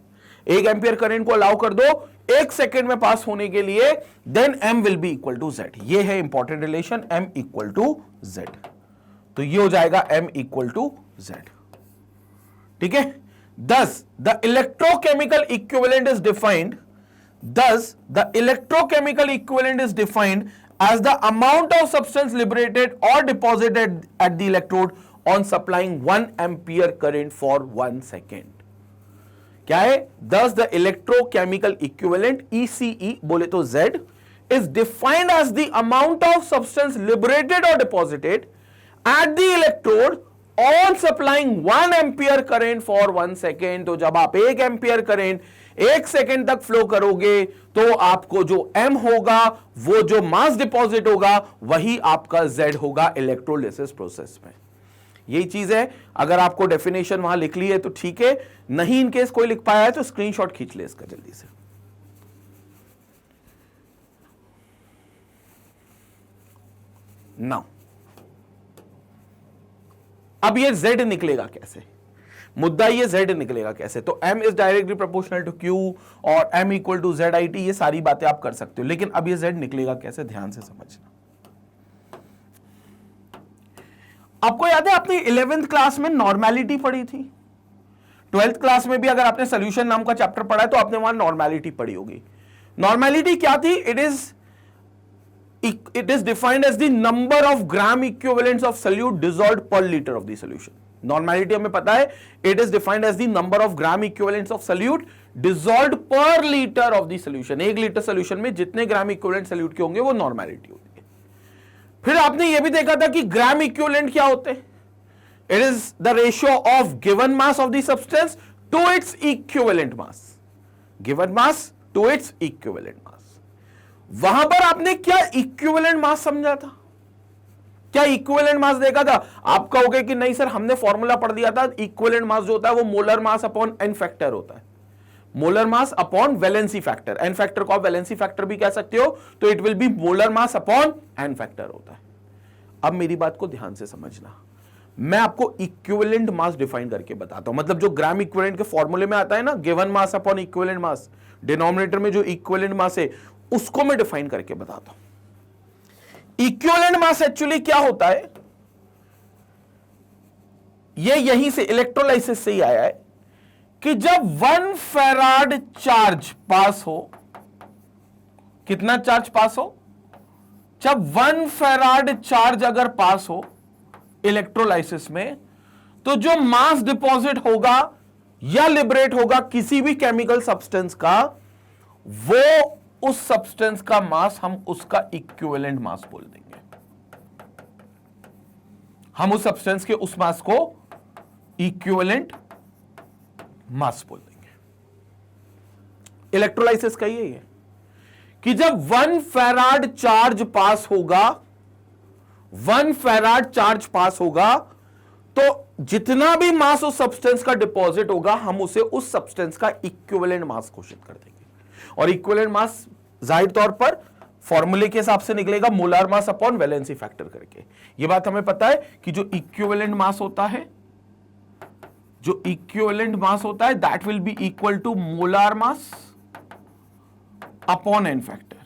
1 ampere current को अलाउ कर दो 1 सेकेंड में पास होने के लिए, then M will be equal to Z। ये है important relation, M equal to Z। तो ये हो जाएगा M इक्वल टू Z। ठीक है? Thus, the electrochemical equivalent is defined. Thus, the electrochemical equivalent is defined as the amount of substance liberated or deposited at the electrode on supplying 1 ampere current for 1 second. क्या है? Thus, the electrochemical equivalent ECE बोले तो Z is defined as the amount of substance liberated or deposited at the electrode on supplying 1 ampere current for 1 second. तो जब आप 1 ampere current 1 second तक flow करोगे, तो आपको जो M होगा, वो जो मास डिपॉजिट होगा, वही आपका Z होगा इलेक्ट्रोलिसिस प्रोसेस में। यही चीज है। अगर आपको डेफिनेशन वहां लिख ली है तो ठीक है, नहीं इनकेस कोई लिख पाया है तो स्क्रीनशॉट खींच ले इसका जल्दी से। नाउ अब ये Z निकलेगा कैसे? मुद्दा ये Z निकलेगा कैसे? तो M is directly proportional to Q और M इक्वल टू ZIT, ये सारी बातें आप कर सकते हो, लेकिन अब ये Z निकलेगा कैसे? ध्यान से समझना। आपको याद है आपने 11th क्लास में नॉर्मेलिटी पढ़ी थी, 12th क्लास में भी अगर आपने सोल्यूशन नाम का चैप्टर पढ़ा है तो आपने वहां नॉर्मेलिटी पढ़ी होगी। नॉर्मेलिटी क्या थी? It is defined as the number of gram equivalents of solute dissolved per liter of the solution. Normality हमें पता है, it is defined as the number of gram equivalents of solute dissolved per liter of the solution. 1 litre solution में जितने gram equivalent solute के होंगे वो normality होती है। फिर आपने ये भी देखा था कि ग्राम इक्विवेलेंट क्या होते हैं? It is the ratio of given mass of the substance to its equivalent mass. Given mass to its equivalent mass. वहां पर आपने क्या इक्विवेलेंट मास समझा था? क्या इक्विवेलेंट मास देखा था? आप कहोगे कि नहीं सर हमने फॉर्मूला पढ़ दिया था, इक्विवेलेंट मास जो होता है वो molar mass upon N factor होता है। Molar mass upon valency factor, N factor को आप वैलेंसी फैक्टर भी कह सकते हो, तो it will be molar mass upon N factor होता है। अब मेरी बात को ध्यान से समझना, मैं आपको इक्विवेलेंट मास डिफाइन करके बताता हूं। मतलब जो ग्राम इक्विवेलेंट के फॉर्मूले में आता है ना, गिवन मास अपॉन इक्विवेलेंट मास, डिनोमिनेटर में जो इक्विवेलेंट मास है उसको मैं डिफाइन करके बताता हूं। इक्विवेलेंट मास एक्चुअली क्या होता है, ये यहीं से इलेक्ट्रोलाइसिस से ही आया है कि जब 1 फैराड चार्ज पास हो, कितना चार्ज पास हो? जब 1 फैराड चार्ज अगर पास हो इलेक्ट्रोलाइसिस में, तो जो मास डिपॉजिट होगा या लिबरेट होगा किसी भी केमिकल सब्सटेंस का, वो उस सब्सटेंस का मास हम उसका इक्विवेलेंट मास बोल देंगे। हम उस सब्सटेंस के उस मास को इक्विवेलेंट मास बोल देंगे। इलेक्ट्रोलाइसिस का यही है कि जब 1 फैराड चार्ज पास होगा, 1 फैराड चार्ज पास होगा, तो जितना भी मास उस सब्सटेंस का डिपॉजिट होगा, हम उसे उस सब्सटेंस का इक्विवेलेंट मास घोषित कर देंगे। और इक्विवेलेंट मास जाहिर तौर पर फॉर्मूले के हिसाब से निकलेगा molar mass upon valency factor करके। यह बात हमें पता है कि जो इक्विवेलेंट मास होता है, जो इक्विवेलेंट मास होता है, that will be equal to molar mass upon N factor.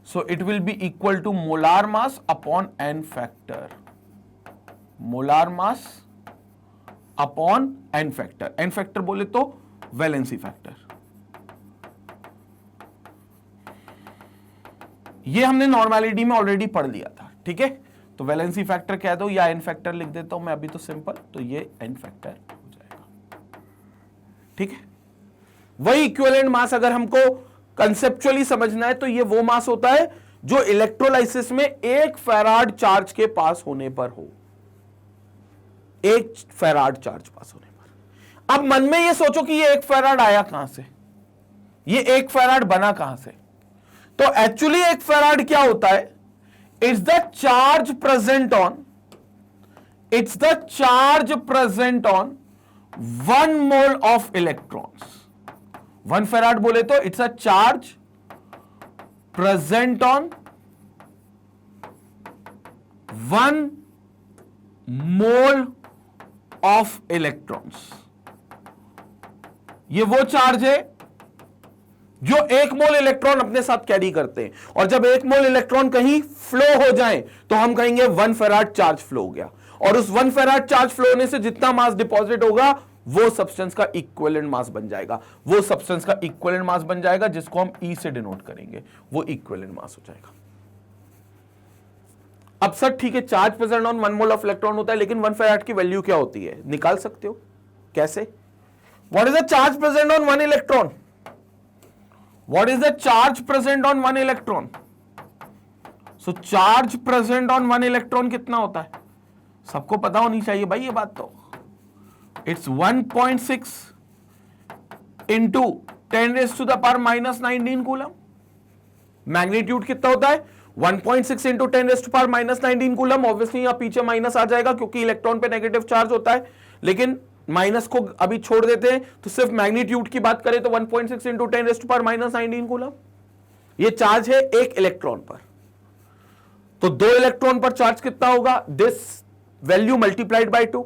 So it will be equal to molar mass upon N factor. Molar mass upon N factor, N factor बोले तो valency factor. ये हमने normality में already पढ़ लिया था, ठीक है। तो वैलेंसी फैक्टर कह दो या एन फैक्टर लिख देता हूं मैं अभी तो सिंपल, तो ये एन फैक्टर हो जाएगा, ठीक है। वही इक्विवेलेंट मास अगर हमको कंसेप्चुअली समझना है तो ये वो मास होता है जो इलेक्ट्रोलाइसिस में 1 फैराड चार्ज के पास होने पर हो, 1 फैराड चार्ज पास होने पर। अब मन में ये सोचो कि ये 1 फैराड आया कहां से, ये 1 फैराड बना कहां से। तो एक्चुअली 1 फैराड क्या होता है, it's the charge present on, it's the charge present on 1 mole of electrons. 1 farad बोले तो it's a charge present on 1 mole of electrons. ये वो चार्ज है जो 1 मोल इलेक्ट्रॉन अपने साथ कैरी करते हैं, और जब 1 मोल इलेक्ट्रॉन कहीं फ्लो हो जाए तो हम कहेंगे 1 फैराड चार्ज फ्लो हो गया, और उस 1 फैराड चार्ज फ्लो होने से जितना मास डिपॉजिट होगा वो सब्सटेंस का इक्विवेलेंट मास बन जाएगा, वो सब्सटेंस का इक्विवेलेंट मास बन जाएगा जिसको हम ई से डिनोट करेंगे, वो इक्विवेलेंट मास हो जाएगा। अब सर ठीक है, charge present on 1 mole of electron होता है, लेकिन 1 फैराड की वैल्यू क्या होती है, निकाल सकते हो कैसे? What is the charge present on 1 electron? What is the charge present on 1 electron? So charge present on 1 electron कितना होता है? सबको पता होनी चाहिए भाई ये बात तो। It's 1.6 into 10 raised to the power minus 19 coulomb. Magnitude कितना होता है? 1.6 into 10 raised to power minus 19 coulomb. Obviously यहां पीछे माइनस आ जाएगा क्योंकि इलेक्ट्रॉन पे नेगेटिव चार्ज होता है, लेकिन माइनस को अभी छोड़ देते हैं तो सिर्फ मैग्नीट्यूड की बात करें तो 1.6 into 10 raised to power minus 19 coulomb ये चार्ज है 1 इलेक्ट्रॉन पर। तो 2 इलेक्ट्रॉन पर चार्ज कितना होगा, this value multiplied bye 2।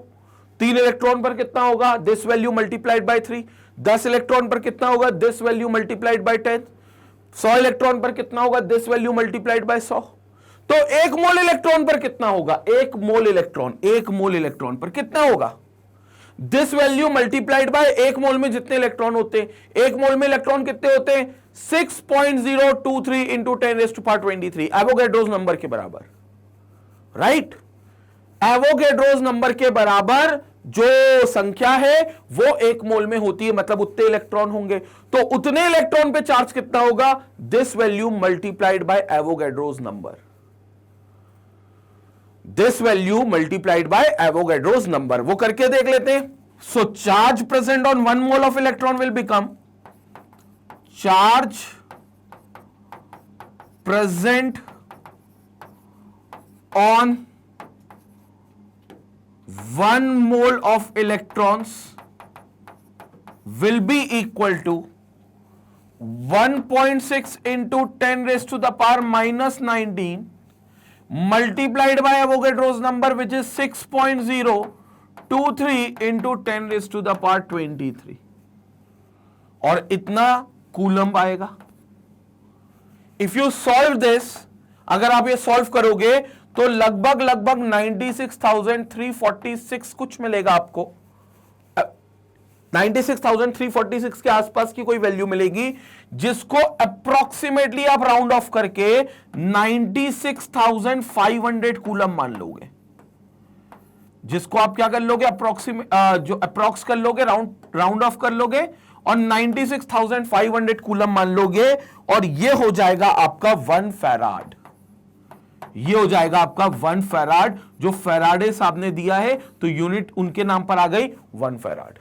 3 electron पर कितना होगा, this value multiplied bye 3। 10 electron पर कितना होगा, this value multiplied bye 10। 100 electron पर कितना होगा, दिस वैल्यू मल्टीप्लाइड बाय 100। तो 1 मोल इलेक्ट्रॉन पर कितना होगा, 1 मोल इलेक्ट्रॉन पर कितना होगा, दिस वैल्यू मल्टीप्लाइड बाय 1 मोल में जितने इलेक्ट्रॉन होते हैं, 1 मोल में इलेक्ट्रॉन कितने होते हैं, 6.023 into 10 raised to power 23 Avogadro's number के बराबर, राइट। एवोगैड्रोस नंबर के बराबर जो संख्या है वो 1 मोल में होती है, मतलब उतने इलेक्ट्रॉन होंगे। तो उतने इलेक्ट्रॉन पे चार्ज कितना होगा, this value multiplied by Avogadro's number, this value multiplied by Avogadro's number. वो करके देख लेते हैं। So charge present on 1 mole of electron will become charge present on 1 mole of electrons will be equal to 1.6 into 10 raised to the power minus 19 multiplied by Avogadro's number which is 6.023 into 10 raised to the power 23 और इतना coulomb आएगा। If you solve this, अगर आप ये solve करोगे तो लगभग 96,346 कुछ मिलेगा आपको, 96,346 के आसपास की कोई वैल्यू मिलेगी, जिसको अप्रोक्सीमेटली आप राउंड ऑफ करके 96,500 कूलम मान लोगे, जिसको आप क्या कर लोगे, जो अप्रोक्स कर लोगे, राउंड ऑफ कर लोगे और 96,500 कूलम मान लोगे, और ये हो जाएगा आपका 1 फैराड। ये हो जाएगा आपका 1 फैराड, जो फैराडे साहब ने दिया है तो यूनिट उनके नाम पर आ गई 1 फैराड।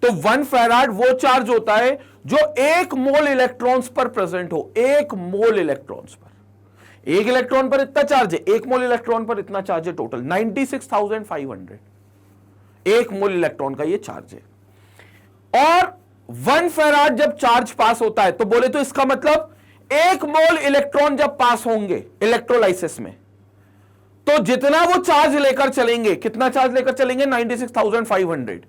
तो 1 फैराड वो चार्ज होता है जो 1 मोल इलेक्ट्रॉन्स पर प्रेजेंट हो, 1 मोल इलेक्ट्रॉन्स पर। 1 इलेक्ट्रॉन पर इतना चार्ज है, 1 मोल इलेक्ट्रॉन पर इतना चार्ज है, टोटल 96,500 1 मोल इलेक्ट्रॉन का ये चार्ज है। और 1 फैराड जब चार्ज पास होता है तो बोले तो इसका मतलब 1 मोल इलेक्ट्रॉन जब पास होंगे इलेक्ट्रोलाइसिस में, तो जितना वो चार्ज लेकर चलेंगे, कितना चार्ज लेकर चलेंगे, 96,500,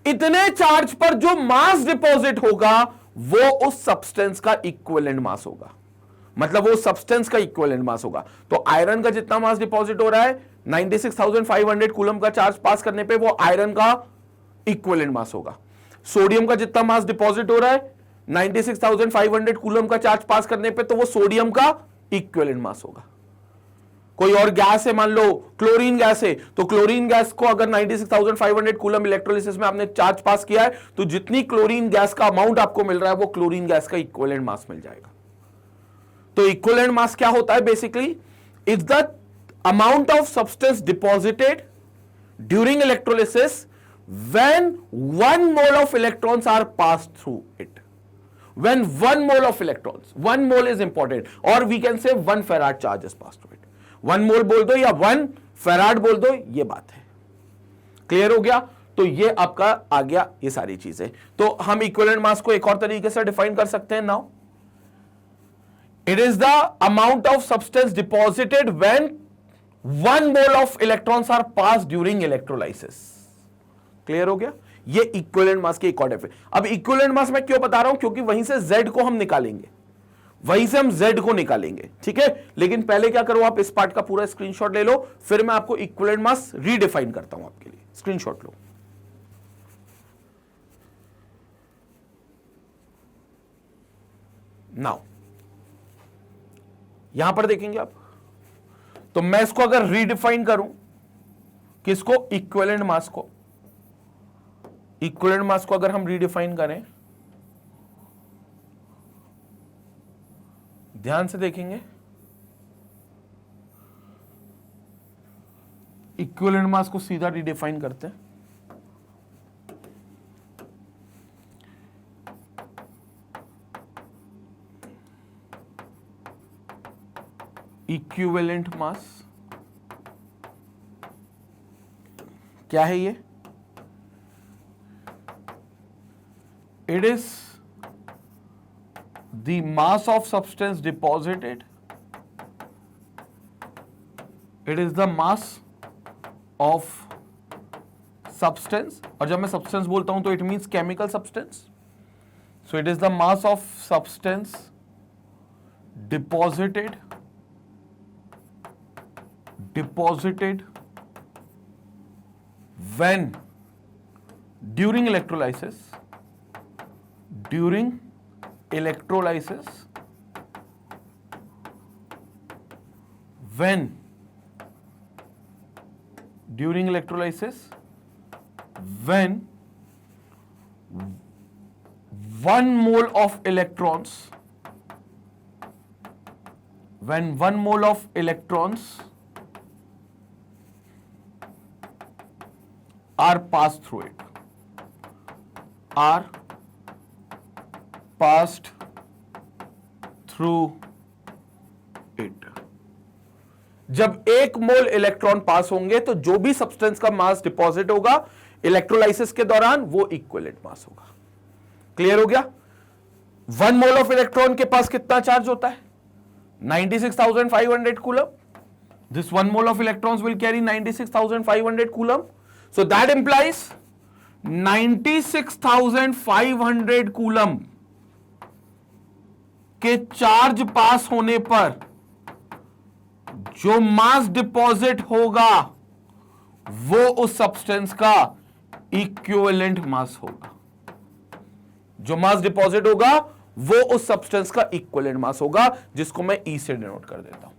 इतने चार्ज पर जो मास डिपॉजिट होगा वो उस सब्सटेंस का इक्विवेलेंट मास होगा, मतलब वो सब्सटेंस का इक्विवेलेंट मास होगा। तो आयरन का जितना मास डिपॉजिट हो रहा है 96,500 कूलम का चार्ज पास करने पे वो आयरन का इक्विवेलेंट मास होगा। सोडियम का जितना मास डिपॉजिट हो रहा है 96,500 कूलम का चार्ज पास करने पे, तो वो सोडियम का इक्विवेलेंट मास होगा। कोई और गैस है, मान लो क्लोरीन गैस है, तो क्लोरीन गैस को अगर 96,500 कूलम इलेक्ट्रोलिसिस में आपने चार्ज पास किया है, तो जितनी क्लोरीन गैस का अमाउंट आपको मिल रहा है वो क्लोरीन गैस का इक्विवेलेंट मास मिल जाएगा। तो इक्विवेलेंट मास क्या होता है? Basically is the amount of substance deposited during electrolysis when 1 mole of electrons are passed through it. When 1 mole of electrons, 1 mole is important, or we can say 1 farad charge is passed through it. 1 mole बोल दो या 1 farad बोल दो, ये बात है। Clear हो गया? तो ये आपका आ गया ये सारी चीजें। तो हम इक्विवेलेंट मास को एक और तरीके से डिफाइन कर सकते हैं। Now it is the amount of substance deposited when 1 mole of electrons are passed during electrolysis. Clear हो गया? ये इक्विवेलेंट मास की एक और डेफिनेशन। अब इक्विवेलेंट मास मैं क्यों बता रहा हूं? क्योंकि वहीं से Z को हम निकालेंगे, वहीं से हम Z को निकालेंगे, ठीक है। लेकिन पहले क्या करो, आप इस पार्ट का पूरा स्क्रीनशॉट ले लो, फिर मैं आपको इक्विवेलेंट मास रीडिफाइन करता हूं आपके लिए। स्क्रीनशॉट लो। नाउ यहां पर देखेंगे आप, तो मैं इसको अगर रीडिफाइन करूं, किसको? इक्विवेलेंट मास को। इक्विवेलेंट मास को अगर हम रीडिफाइन करें, ध्यान से देखेंगे, इक्विवेलेंट मास को सीधा रीडिफाइन करते हैं। इक्विवेलेंट मास क्या है? ये it is the mass of substance deposited, it is the mass of substance, और जब मैं substance बोलता हूं तो it means chemical substance, so it is the mass of substance deposited when during electrolysis when during electrolysis when 1 mole of electrons are passed through it, are passed through it। जब 1 मोल electron पास होंगे तो जो भी substance का मास deposit होगा electrolysis के दौरान वो इक्विवेलेंट मास होगा। क्लियर हो गया? 1 मोल ऑफ इलेक्ट्रॉन के पास कितना चार्ज होता है? 96,500 coulomb. This 1 mole of electrons will carry 96,500 coulomb, so that implies 96,500 coulomb के चार्ज पास होने पर जो मास डिपॉजिट होगा वो उस सब्सटेंस का इक्विवेलेंट मास होगा। जो मास डिपॉजिट होगा वो उस सब्सटेंस का इक्विवेलेंट मास होगा, जिसको मैं ई से डिनोट कर देता हूं।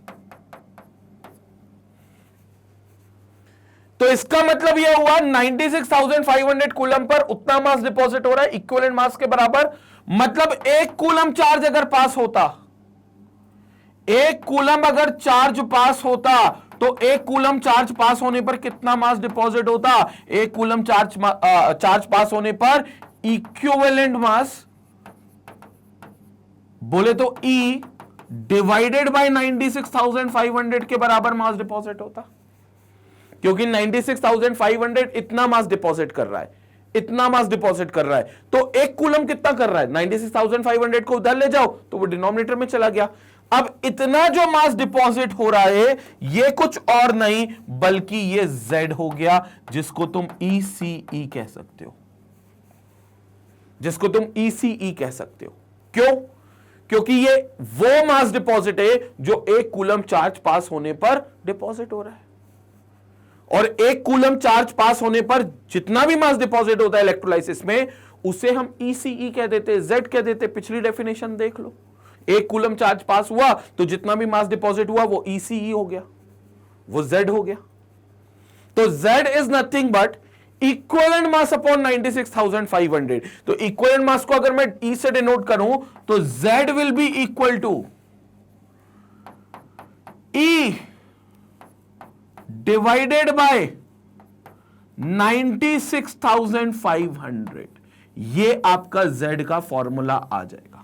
तो इसका मतलब यह हुआ 96,500 कूलम पर उतना मास डिपॉजिट हो रहा है इक्विवेलेंट मास के बराबर। मतलब 1 कूलम चार्ज अगर पास होता, 1 कूलम अगर चार्ज पास होता, तो 1 कूलम चार्ज पास होने पर कितना मास डिपॉजिट होता? 1 कूलम चार्ज पास होने पर इक्विवेलेंट मास बोले तो E डिवाइडेड बाय 96,500 के बराबर मास डिपॉजिट होता, क्योंकि 96,500 इतना मास डिपॉजिट कर रहा है, इतना मास डिपॉजिट कर रहा है। तो 1 कूलम कितना कर रहा है? 96,500 को उधर ले जाओ तो वो डिनोमिनेटर में चला गया। अब इतना जो मास डिपॉजिट हो रहा है ये कुछ और नहीं बल्कि ये Z हो गया, जिसको तुम ECE कह सकते हो, जिसको तुम ECE कह सकते हो। क्यों? क्योंकि ये वो मास डिपॉजिट है जो 1 कूलम चार्ज पास होने पर डिपॉजिट हो रहा है। और 1 कूलम चार्ज पास होने पर जितना भी मास डिपॉजिट होता है इलेक्ट्रोलाइसिस में, उसे हम ECE कह देते, Z कह देते। पिछली डेफिनेशन देख लो, 1 कूलम चार्ज पास हुआ तो जितना भी मास डिपॉजिट हुआ वो ECE हो गया, वो Z हो गया। तो Z is nothing but equivalent mass upon 96,500। तो इक्विवेलेंट मास को अगर मैं E से डिनोट करूं तो Z will be equal to E divided by 96,500। ये आपका Z का फॉर्मूला आ जाएगा।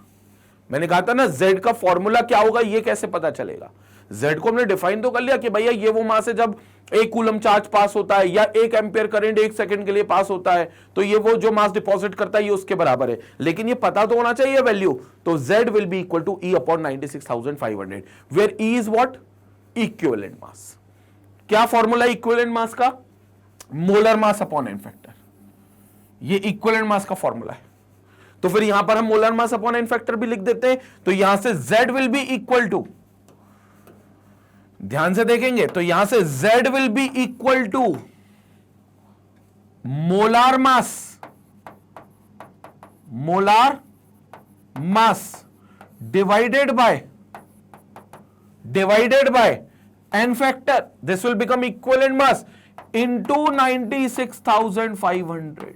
मैंने कहा था ना Z का फॉर्मूला क्या होगा, ये कैसे पता चलेगा। Z को हमने डिफाइन तो कर लिया कि भैया ये वो मास है जब 1 कूलम चार्ज पास होता है या 1 एम्पियर करंट 1 सेकंड के लिए पास होता है, तो ये वो जो मास डिपॉजिट करता है ये उसके बराबर है। लेकिन ये पता तो होना चाहिए वैल्यू। तो Z will be equal to E upon 96,500 where E is what, equivalent mass. क्या फॉर्मूला इक्विवेलेंट मास का, molar mass upon N factor. ये इक्विवेलेंट मास का फॉर्मूला है। तो फिर यहां पर हम molar mass upon N factor भी लिख देते हैं। तो यहां से Z will be equal to, ध्यान से देखेंगे तो यहां से Z will be equal to molar mass divided by n factor. This will become equivalent mass into 96,500।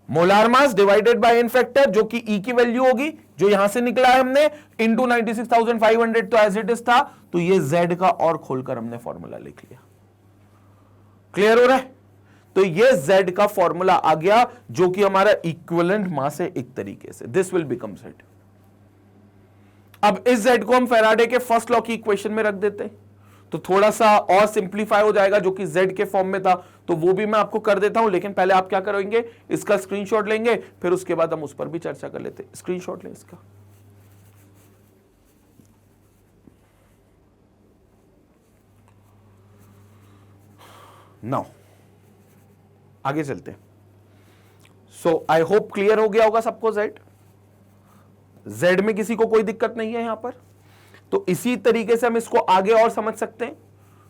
Molar mass divided by n factor जो कि E की वैल्यू होगी, जो यहां से निकला है हमने, इनटू 96,500 तो एज इट इज था। तो ये Z का और खोलकर हमने फॉर्मूला लिख लिया। क्लियर हो रहा है। तो ये Z का फॉर्मूला आ गया जो कि हमारा इक्विवेलेंट मास है एक तरीके से। This will become Z। अब इस Z को हम फैराडे के फर्स्ट लॉ की इक्वेशन में रख देते हैं तो थोड़ा सा और सिंप्लीफाई हो जाएगा, जो कि Z के फॉर्म में था। तो वो भी मैं आपको कर देता हूं, लेकिन पहले आप क्या करेंगे, इसका स्क्रीनशॉट लेंगे, फिर उसके बाद हम उस पर भी चर्चा कर लेते हैं। स्क्रीनशॉट लें इसका। नाउ आगे चलते हैं। सो आई होप क्लियर हो गया होगा सबको। Z में किसी को कोई दिक्कत नहीं है यहां पर। तो इसी तरीके से हम इसको आगे और समझ सकते हैं।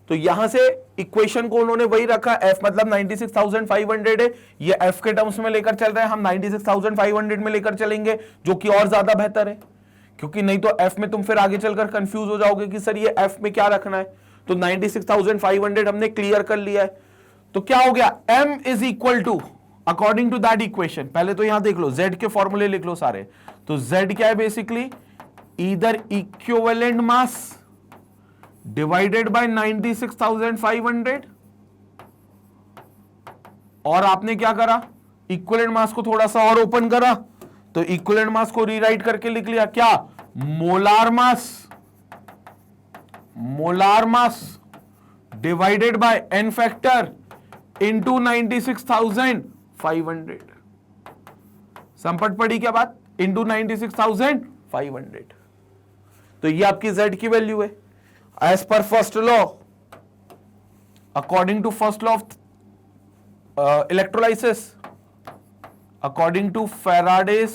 तो यहां से इक्वेशन को उन्होंने वही रखा, F मतलब 96,500 है, ये F के टर्म्स में लेकर चल रहे हैं, हम 96,500 में लेकर चलेंगे, जो कि और ज्यादा बेहतर है। क्योंकि नहीं तो F में तुम फिर आगे चलकर कंफ्यूज हो जाओगे कि सर ये F में क्या रखना है। तो 96,500 हमने क्लियर कर लिया है। तो क्या हो गया, M is equal to according to that equation. पहले तो यहां देख लो, Z के फॉर्मूले लिख लो सारे। तो Z क्या है basically, either equivalent mass divided by 96,500, और आपने क्या करा, इक्विवेलेंट मास को थोड़ा सा और ओपन करा, तो इक्विवेलेंट मास को रीराइट करके लिख लिया क्या, molar mass divided by n factor into 96,500। संपट पड़ी क्या बात, इंटू 96,500। तो ये आपकी Z की वैल्यू है। As per first law, according to first law of electrolysis, according to Faraday's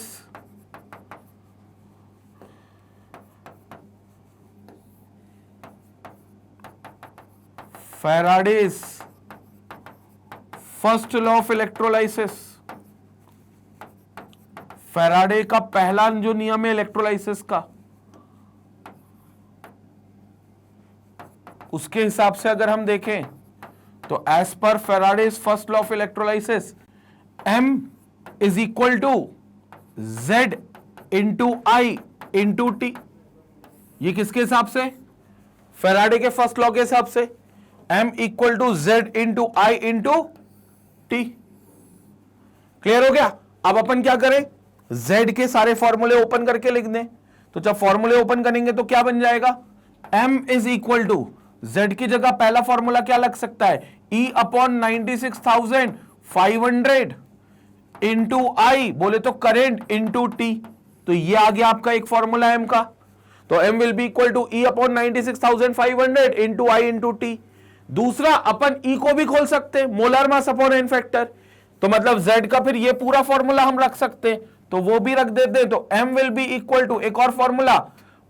first law of electrolysis, Faraday का पहला जो नियम है इलेक्ट्रोलाइसिस का, उसके हिसाब से अगर हम देखें तो as per Faraday's first law of electrolysis, M is equal to Z into I into T। ये किसके हिसाब से, फैराडे के फर्स्ट लॉ के हिसाब से, M equal to Z into I into T। Clear हो गया। अब अपन क्या करें, Z के सारे फॉर्मूले ओपन करके लिख दें। तो जब फॉर्मूले ओपन करेंगे तो क्या बन जाएगा, M is equal to Z की जगह पहला फॉर्मूला क्या लग सकता है, E अपॉन 96,500 इंटू I, बोले तो करंट इंटू T। तो ये आ गया आपका एक फॉर्मूला M का। तो M will be equal to E upon 96,500 into I into T। दूसरा अपन E को भी खोल सकते हैं, molar mass upon N factor. तो मतलब Z का फिर ये पूरा फॉर्मूला हम रख सकते हैं, तो वो भी रख देते हैं। तो M will be equal to एक और formula,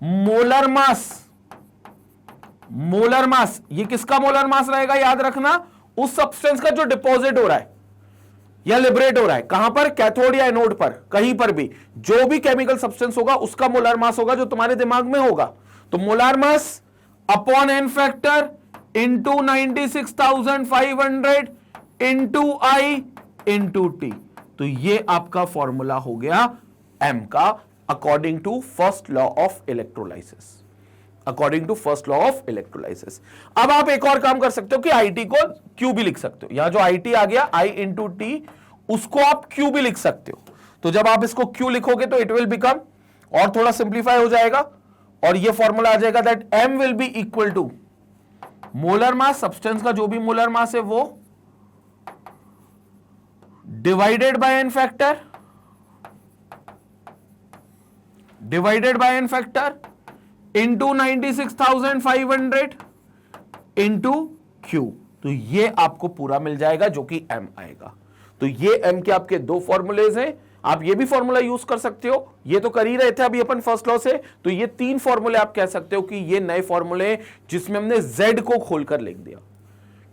molar mass molar mass, ये किसका मोलर मास रहेगा याद रखना, उस सब्सटेंस का जो डिपॉजिट हो रहा है या लिबरेट हो रहा है, कहां पर, कैथोड या एनोड पर, कहीं पर भी जो भी केमिकल सब्सटेंस होगा उसका मोलर मास होगा जो तुम्हारे दिमाग में होगा। तो molar mass upon N factor into 96,500 into I into T. तो ये आपका फॉर्मूला हो गया एम का, according to first law of electrolysis, according to first law of electrolysis. अब आप एक और काम कर सकते हो कि आई टी को क्यू भी लिख सकते हो, यहां जो आई टी आ गया आई इंटू टी, उसको आप क्यू भी लिख सकते हो। तो जब आप इसको क्यू लिखोगे तो इट विल बिकम, और थोड़ा सिंप्लीफाई हो जाएगा और ये फॉर्मूला आ जाएगा that M will be equal to molar mass, substance का जो भी मोलर मास है वो, divided by n factor, divided by n factor into 96,500 into Q. तो ये आपको पूरा मिल जाएगा जो कि एम आएगा। तो ये एम के आपके दो फॉर्मूलेज हैं, आप ये भी फॉर्मूला यूज कर सकते हो, ये तो कर ही रहे थे अभी अपन फर्स्ट लॉ से। तो ये तीन फॉर्मूले आप कह सकते हो कि ये नए फॉर्मूले जिसमें हमने z को खोलकर लिख दिया,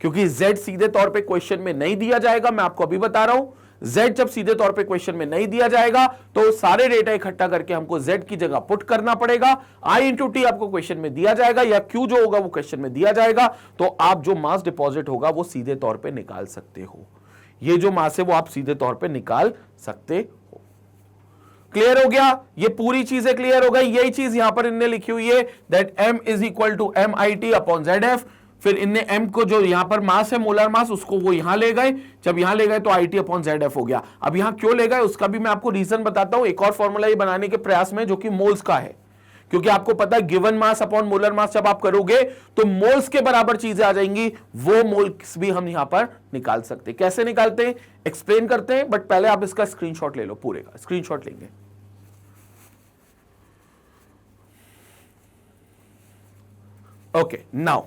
क्योंकि z सीधे तौर पे क्वेश्चन में नहीं दिया जाएगा, मैं आपको अभी बता रहा हूं। z जब सीधे तौर पे क्वेश्चन में नहीं दिया जाएगा तो सारे डेटा इकट्ठा करके हमको z की जगह पुट करना पड़ेगा। i इंटू टी आपको क्वेश्चन में दिया जाएगा या q जो होगा वो क्वेश्चन में दिया जाएगा, तो आप जो मास डिपॉजिट होगा वो सीधे तौर पे निकाल सकते हो। ये जो मास है वो आप सीधे तौर पे निकाल सकते हो। क्लियर हो गया, ये पूरी चीजें क्लियर हो गई। यही चीज यहां पर इनने लिखी हुई है that m is equal to M I T upon Z F. फिर इनने m को जो यहां पर मास है मोलर मास उसको वो यहां ले गए, जब यहां ले गए तो आई टी अपॉन जेड एफ हो गया। अब यहां क्यों ले गए उसका भी मैं आपको रीजन बताता हूं एक और फॉर्मूला ये बनाने के प्रयास में, जो कि मोल्स का है, क्योंकि आपको पता है गिवन मास अपॉन मोलर मास जब आप करोगे तो मोल्स के बराबर चीजें आ जाएंगी, वो मोल्स भी हम यहां पर निकाल सकते हैं। कैसे निकालते हैं एक्सप्लेन करते हैं, बट पहले आप इसका स्क्रीनशॉट ले लो, पूरे का स्क्रीनशॉट लेंगे। ओके नाउ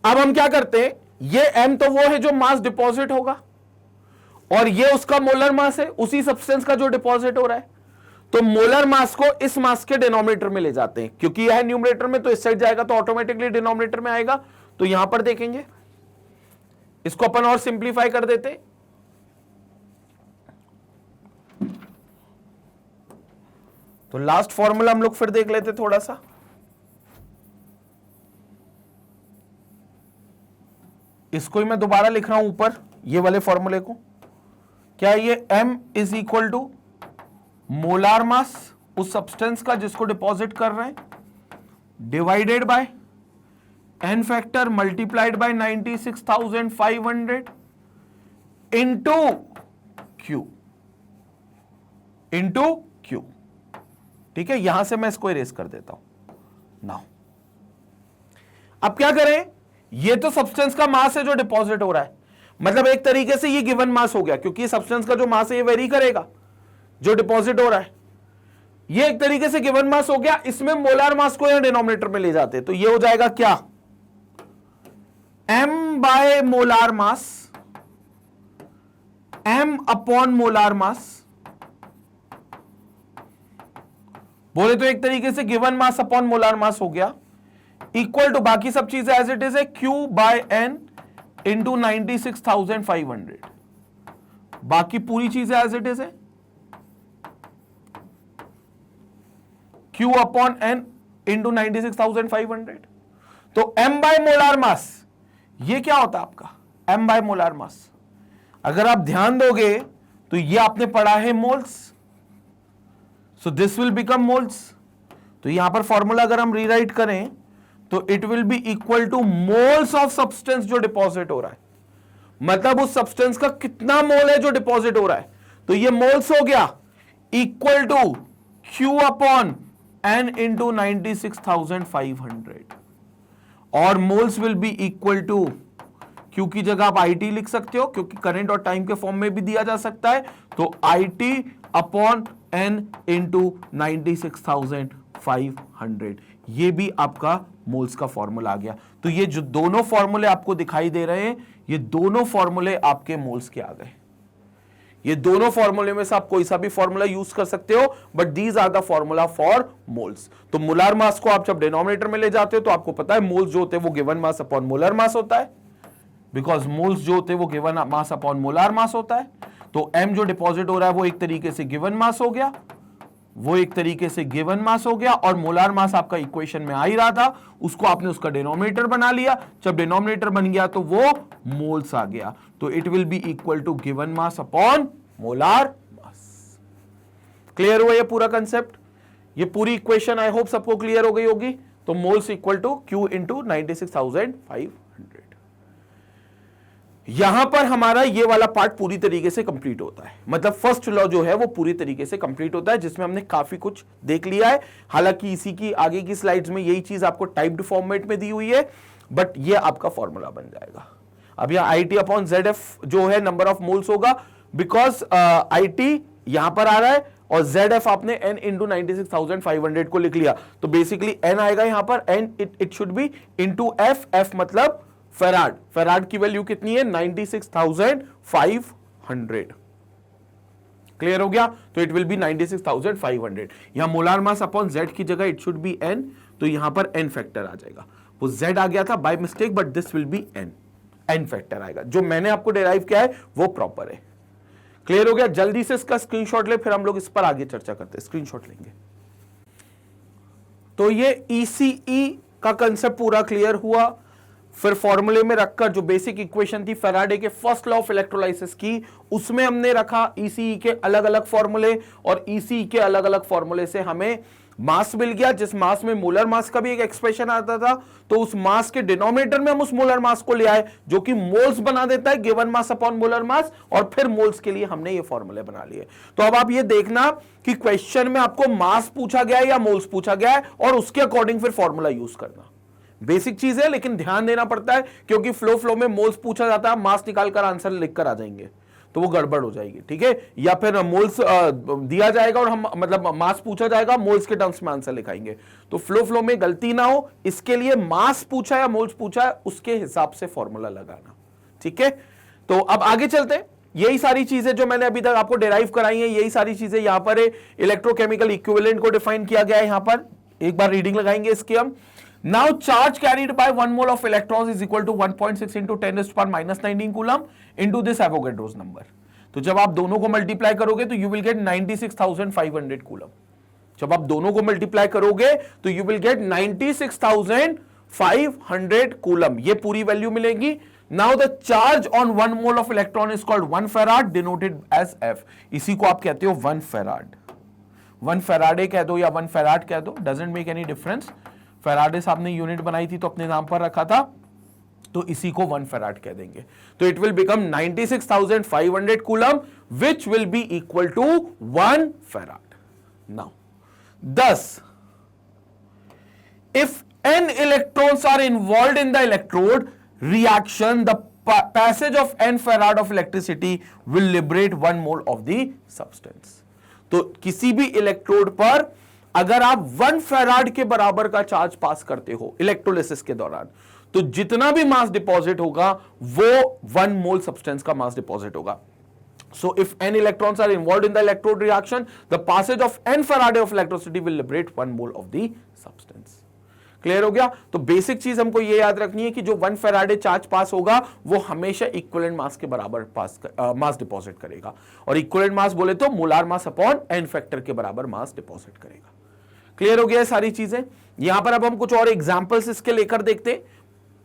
अब हम क्या करते हैं, ये m तो वो है जो मास डिपॉजिट होगा और ये उसका मोलर मास है, उसी सब्सटेंस का जो डिपॉजिट हो रहा है। तो मोलर मास को इस मास के डिनोमिनेटर में ले जाते हैं, क्योंकि यह है न्यूमरेटर में तो इस साइड जाएगा तो ऑटोमेटिकली डिनोमिनेटर में आएगा। तो यहां पर देखेंगे, इसको अपन और सिंप्लीफाई कर देते हैं। तो लास्ट फॉर्मूला हम लोग फिर देख लेते थोड़ा सा। इसको ही मैं दोबारा लिख रहा हूं ऊपर, ये वाले फॉर्मूले को। क्या ये m is equal to molar mass उस सब्सटेंस का जिसको डिपॉजिट कर रहे हैं, divided by n factor multiplied by 96,500 into Q, into Q. ठीक है, यहां से मैं इसको इरेज कर देता हूं। नाउ अब क्या करें, ये तो सब्सटेंस का मास है जो डिपॉजिट हो रहा है, मतलब एक तरीके से ये गिवन मास हो गया, क्योंकि सब्सटेंस का जो मास है ये वेरी करेगा जो डिपॉजिट हो रहा है। ये एक तरीके से गिवन मास हो गया, इसमें मोलार मास को यहां डिनोमिनेटर में ले जाते हैं, तो ये हो जाएगा क्या, m by molar mass, m upon molar mass, बोले तो एक तरीके से given mass upon molar mass हो गया, इक्वल टू बाकी सब चीजें एज इट इज है q बाय n इंटू 96,500, बाकी पूरी चीजें एज इट इज है q अपॉन n इंटू 96,500। तो m बाय मोलार मास ये क्या होता है आपका, m बाय मोलार मास। अगर आप ध्यान दोगे तो ये आपने पढ़ा है moles, so this will become moles. तो यहां पर फॉर्मूला अगर हम रीराइट करें तो it will be equal two moles of substance जो डिपॉजिट हो रहा है, मतलब उस सब्सटेंस का कितना मोल है जो डिपॉजिट हो रहा है। तो ये मोल्स हो गया equal to Q upon n into 96,500, और moles will be equal to, Q की जगह आप IT लिख सकते हो क्योंकि करंट और टाइम के फॉर्म में भी दिया जा सकता है, तो IT अपॉन n इंटू 96,500, ये भी आपका मोल्स का फॉर्मूला आ गया। तो ये जो दोनों फॉर्मूले आपको दिखाई दे रहे हैं, ये दोनों फॉर्मूले आपके मोल्स के आ गए। ये दोनों फॉर्मूले में से आप कोई सा भी फॉर्मूला यूज कर सकते हो, but these are the formula for moles. तो मोलार मास को आप जब डिनोमिनेटर में ले जाते हो तो आपको पता है मोल्स जो होते हैं वो गिवन मास अपॉन मोलर मास होता है, बिकॉज मोल्स जो होते हैं वो गिवन मास अपॉन मोलार मास होता है। तो m जो डिपॉजिट हो रहा है वो एक तरीके से गिवन मास हो गया, वो एक तरीके से गिवन मास हो गया, और मोलार मास आपका इक्वेशन में आ ही रहा था, उसको आपने उसका डिनोमिनेटर बना लिया। जब डिनोमिनेटर बन गया तो वो मोल्स आ गया, तो it will be equal to given mass upon molar mass. Clear हुआ ये पूरा कंसेप्ट? ये पूरी इक्वेशन आई होप सबको क्लियर हो गई होगी। तो moles equal to Q into 96,500। यहां पर हमारा ये वाला पार्ट पूरी तरीके से कंप्लीट होता है, मतलब फर्स्ट लॉ जो है वो पूरी तरीके से कंप्लीट होता है, जिसमें हमने काफी कुछ देख लिया है। हालांकि इसी की आगे की स्लाइड्स में यही चीज आपको टाइप्ड फॉर्मेट में दी हुई है, बट ये आपका फॉर्मूला बन जाएगा। अब यहां IT अपॉन ZF जो है नंबर ऑफ मोल्स होगा, बिकॉज IT यहां पर आ रहा है और ZF आपने n इंटू 96,500 को लिख लिया, तो बेसिकली n आएगा यहां पर, n it should be into f मतलब फेराड। फेराड की वैल्यू कितनी है? 96,500। क्लियर हो गया? तो इट विल बी 96,500। यहां मोलार मास अपॉन Z की जगह इट शुड बी n, तो यहां पर n फैक्टर आ जाएगा। वो Z आ गया था by mistake, but this will B n factor आएगा। जो मैंने आपको डिराइव किया है वो प्रॉपर है। क्लियर हो गया? जल्दी से इसका स्क्रीनशॉट ले, फिर हम लोग इस पर आगे चर्चा करते हैं। स्क्रीनशॉट लेंगे। तो ये ECE का कंसेप्ट पूरा क्लियर हुआ। फिर फॉर्मूले में रखकर जो बेसिक इक्वेशन थी फैराडे के फर्स्ट लॉ ऑफ इलेक्ट्रोलाइसिस की, उसमें हमने रखा ECE के अलग अलग फॉर्मूले, और ECE के अलग अलग फॉर्मूले से हमें मास मिल गया, जिस मास में मोलर मास का भी एक एक्सप्रेशन आता था। तो उस मास के डिनोमिनेटर में हम उस मोलर मास को ले आए, जो कि मोल्स बना देता है, गिवन मास अपॉन मोलर मास, और फिर मोल्स के लिए हमने ये फॉर्मूले बना लिए। तो अब आप ये देखना कि क्वेश्चन में आपको मास पूछा गया है या मोल्स पूछा गया है, और उसके अकॉर्डिंग फिर फॉर्मूला यूज करना। बेसिक चीज है, लेकिन ध्यान देना पड़ता है, क्योंकि फ्लो में मोल्स पूछा जाता है, मास निकालकर आंसर लिखकर आ जाएंगे तो वो गड़बड़ हो जाएगी, ठीक है। या फिर मोल्स दिया जाएगा और हम मतलब मास पूछा जाएगा, मोल्स के टर्म्स में आंसर लिखाएंगे, तो फ्लो में गलती ना हो, इसके लिए मास पूछा या मोल्स पूछा है उसके हिसाब से फॉर्मूला लगाना, ठीक है। तो अब आगे चलते हैं। यही सारी चीजें जो मैंने अभी तक आपको डिराइव कराई हैं, यही सारी चीजें यहां पर इलेक्ट्रोकेमिकल इक्विवेलेंट को डिफाइन किया गया है। यहां पर एक बार रीडिंग लगाएंगे इसकी हम। Now charge carried by 1 mole of electrons is equal to 1.6 into 10 raised to power minus 19 coulomb into this Avogadro's number। तो जब आप दोनों को मल्टीप्लाई करोगे तो यू विल गेट 96,500 कूलम। जब आप दोनों को मल्टीप्लाई करोगे तो यू विल गेट 96,500 कूलम, ये पूरी वैल्यू मिलेगी। Now the charge on 1 mole of electron is called 1 farad denoted as F। इसी को आप कहते हो 1 फेराड। 1 फेराडे कह दो या 1 फेराड कह दो, doesn't make any difference. Faraday साहब ने यूनिट बनाई थी तो अपने नाम पर रखा था, तो इसी को 1 फेराड कह देंगे। तो it will become 96,500 coulomb which will be equal to 1 farad. Now thus if n electrons are involved in the electrode reaction, the passage of n farad of electricity will liberate 1 mole of the substance। तो किसी भी electrode पर अगर आप 1 farad के बराबर का charge पास करते हो इलेक्ट्रोलिसिस के दौरान, तो जितना भी मास डिपॉजिट होगा वो 1 मोल सब्सटेंस का मास डिपॉजिट होगा। So if n electrons are involved in the electrode reaction, the passage of n Faraday of electricity will liberate 1 mole of the substance। Clear हो गया? तो बेसिक चीज हमको ये याद रखनी है कि जो 1 फेराडे चार्ज पास होगा वो हमेशा इक्विवेलेंट मास के बराबर मास डिपॉजिट करेगा, और इक्विवेलेंट मास बोले तो molar mass upon n factor के बराबर मास डिपॉजिट करेगा। क्लियर हो गया सारी चीजें? यहां पर अब हम कुछ और एग्जांपल्स इसके लेकर देखते हैं।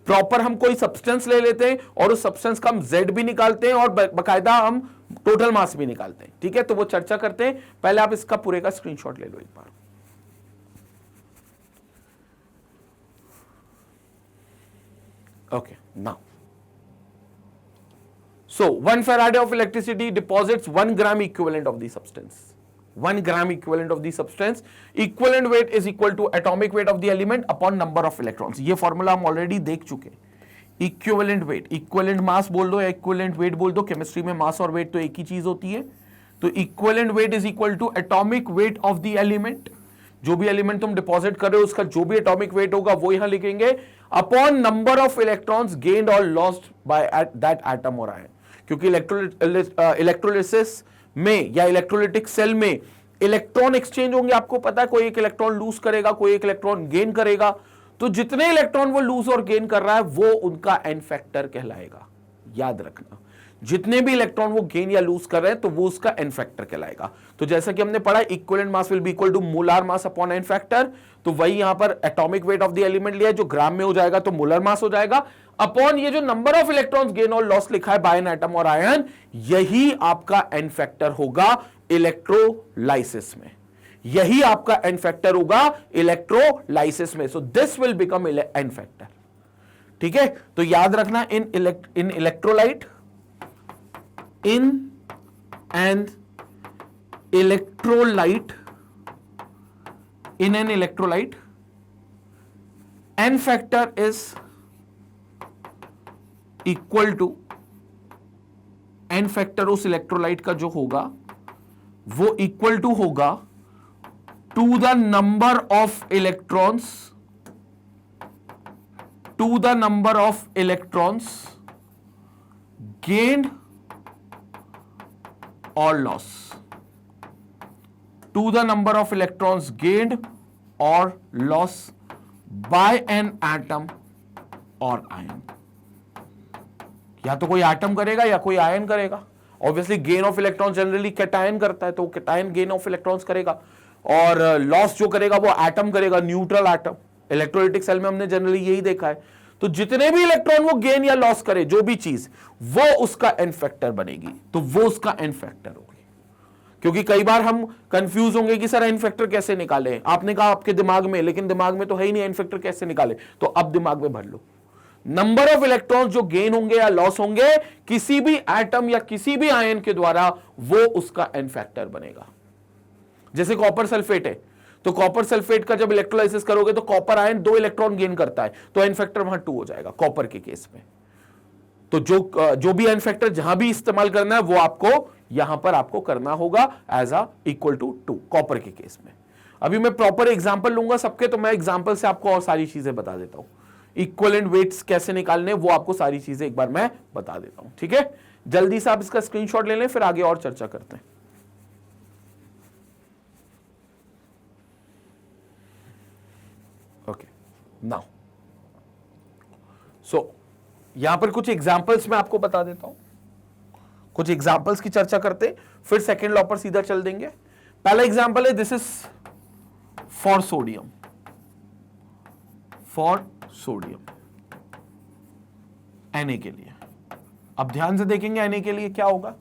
प्रॉपर हम कोई सब्सटेंस ले लेते हैं और उस सब्सटेंस का हम Z भी निकालते हैं और बकायदा हम टोटल मास भी निकालते हैं, ठीक है। तो वो चर्चा करते हैं, पहले आप इसका पूरे का स्क्रीनशॉट ले लो एक बार। Okay, now so 1 Faraday of electricity deposits 1 gram equivalent of the substance। 1 gram equivalent of the substance, equivalent weight is equal to atomic weight of the element upon number of electrons। ये formula हम already देख चुके हैं। Equivalent weight, equivalent mass बोल दो या equivalent weight बोल दो, केमिस्ट्री में मास और वेट तो एक ही चीज होती है। तो equivalent weight is equal to atomic weight of the element. जो भी एलिमेंट तुम डिपॉजिट कर रहे हो उसका जो भी एटॉमिक वेट होगा वो यहां लिखेंगे, upon number of electrons gained और लॉस्ट बाय दैट एटम और आयन। क्योंकि इलेक्ट्रोलिसिस में या इलेक्ट्रोलिटिक सेल में इलेक्ट्रॉन एक्सचेंज होंगे। आपको पता है कोई एक इलेक्ट्रॉन लूज करेगा, कोई एक इलेक्ट्रॉन गेन करेगा। तो जितने इलेक्ट्रॉन वो लूज और गेन कर रहा है वो उनका एन फैक्टर कहलाएगा। याद रखना, जितने भी इलेक्ट्रॉन वो गेन या लूज कर रहे हैं तो वो उसका एन फैक्टर कहलाएगा। तो जैसा कि हमने पढ़ा equivalent mass will be equal to molar mass upon N factor, तो वही यहां पर atomic weight of the element लिया है जो ग्राम में हो जाएगा तो मोलर मास हो जाएगा, अपॉन ये जो नंबर ऑफ इलेक्ट्रॉन्स गेन और लॉस लिखा है बाय एन एटम और आयन, यही आपका एन फैक्टर होगा इलेक्ट्रोलाइसिस में। यही आपका एन फैक्टर होगा इलेक्ट्रोलाइसिस में। So this will become an factor. ठीक है, तो याद रखना इन electrolyte, in an electrolyte, n factor is equal to n factor उस इलेक्ट्रोलाइट का जो होगा वो इक्वल टू होगा to the number of electrons gained or loss, to the number of electrons gained or loss by an atom or ion। या तो कोई atom करेगा या कोई आयन करेगा। Obviously gain of electron generally cation करता है, तो कैटायन गेन ऑफ इलेक्ट्रॉन्स करेगा, और लॉस जो करेगा वो एटम करेगा, न्यूट्रल एटम। इलेक्ट्रोलाइटिक सेल में हमने जनरली यही देखा है। तो जितने भी इलेक्ट्रॉन वो गेन या लॉस करे, जो भी चीज, वो उसका एन फैक्टर बनेगी, तो वो उसका एन फैक्टर होगी। क्योंकि कई बार हम कंफ्यूज होंगे कि सर एन फैक्टर कैसे निकाले, आपने कहा आपके दिमाग में, लेकिन दिमाग में तो है ही नहीं, एन फैक्टर कैसे निकाले, तो अब दिमाग में भर लो। नंबर ऑफ इलेक्ट्रॉन्स जो गेन होंगे या लॉस होंगे किसी भी एटम या किसी भी आयन के द्वारा, वो उसका एन फैक्टर बनेगा। जैसे कॉपर सल्फेट है, तो कॉपर सल्फेट का जब इलेक्ट्रोलाइसिस करोगे तो कॉपर आयन 2 इलेक्ट्रॉन गेन करता है, तो एन फैक्टर वहां 2 हो जाएगा कॉपर के केस में। तो जो भी एन फैक्टर जहां भी इस्तेमाल करना है वो आपको यहां पर आपको करना होगा as a equal to 2 copper के केस में। अभी मैं प्रॉपर एग्जांपल लूंगा सबके, तो मैं एग्जांपल से आपको और सारी चीजें बता देता हूं। इक्विवेलेंट वेट्स कैसे निकालने वो आपको सारी चीजें एक बार मैं बता देता हूं। ठीक है, जल्दी से आप इसका स्क्रीनशॉट ले लें, फिर आगे और चर्चा करते हैं। ओके, नाउ सो यहां पर कुछ एग्जांपल्स मैं आपको बता देता हूं, कुछ एग्जांपल्स की चर्चा करते, फिर सेकेंड लॉ पर सीधा चल देंगे। पहला एग्जांपल है, this is for sodium, Na के लिए। अब ध्यान से देखेंगे Na के लिए क्या होगा।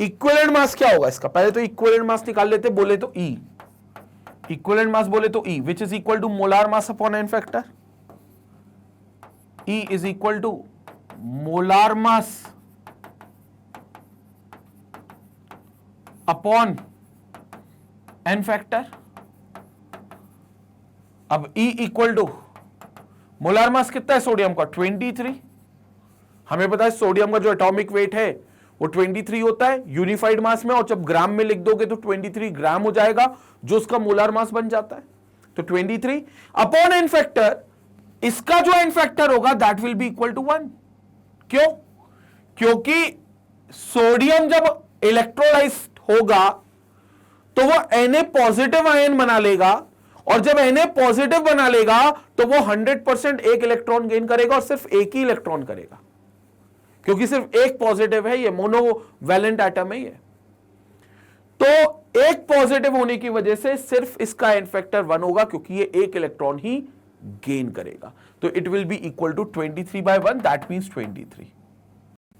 इक्विवेलेंट मास क्या होगा इसका, पहले तो इक्विवेलेंट मास निकाल लेते, बोले तो E, इक्विवेलेंट मास बोले तो E which is equal to molar mass upon N factor. E is equal to molar mass upon N factor. अब E equal to molar mass कितना है सोडियम का, 23। हमें पता है सोडियम का जो एटॉमिक वेट है वो 23 होता है यूनिफाइड मास में, और जब ग्राम में लिख दोगे तो 23 ग्राम हो जाएगा, जो उसका मोलार मास बन जाता है। तो 23 अपॉन एन फैक्टर, इसका जो एन फैक्टर होगा that will be equal to 1। क्यों? क्योंकि सोडियम जब इलेक्ट्रोलाइज्ड होगा तो वो Na पॉजिटिव आयन बना लेगा, और जब Na पॉजिटिव बना लेगा तो वो 100% एक इलेक्ट्रॉन गेन करेगा और सिर्फ एक ही इलेक्ट्रॉन करेगा, क्योंकि सिर्फ एक पॉजिटिव है, ये मोनोवैलेंट एटम है ये। तो एक पॉजिटिव होने की वजह से सिर्फ इसका एन फैक्टर 1 होगा, क्योंकि ये एक इलेक्ट्रॉन ही गेन करेगा। तो it will be equal to 23/1, that means 23।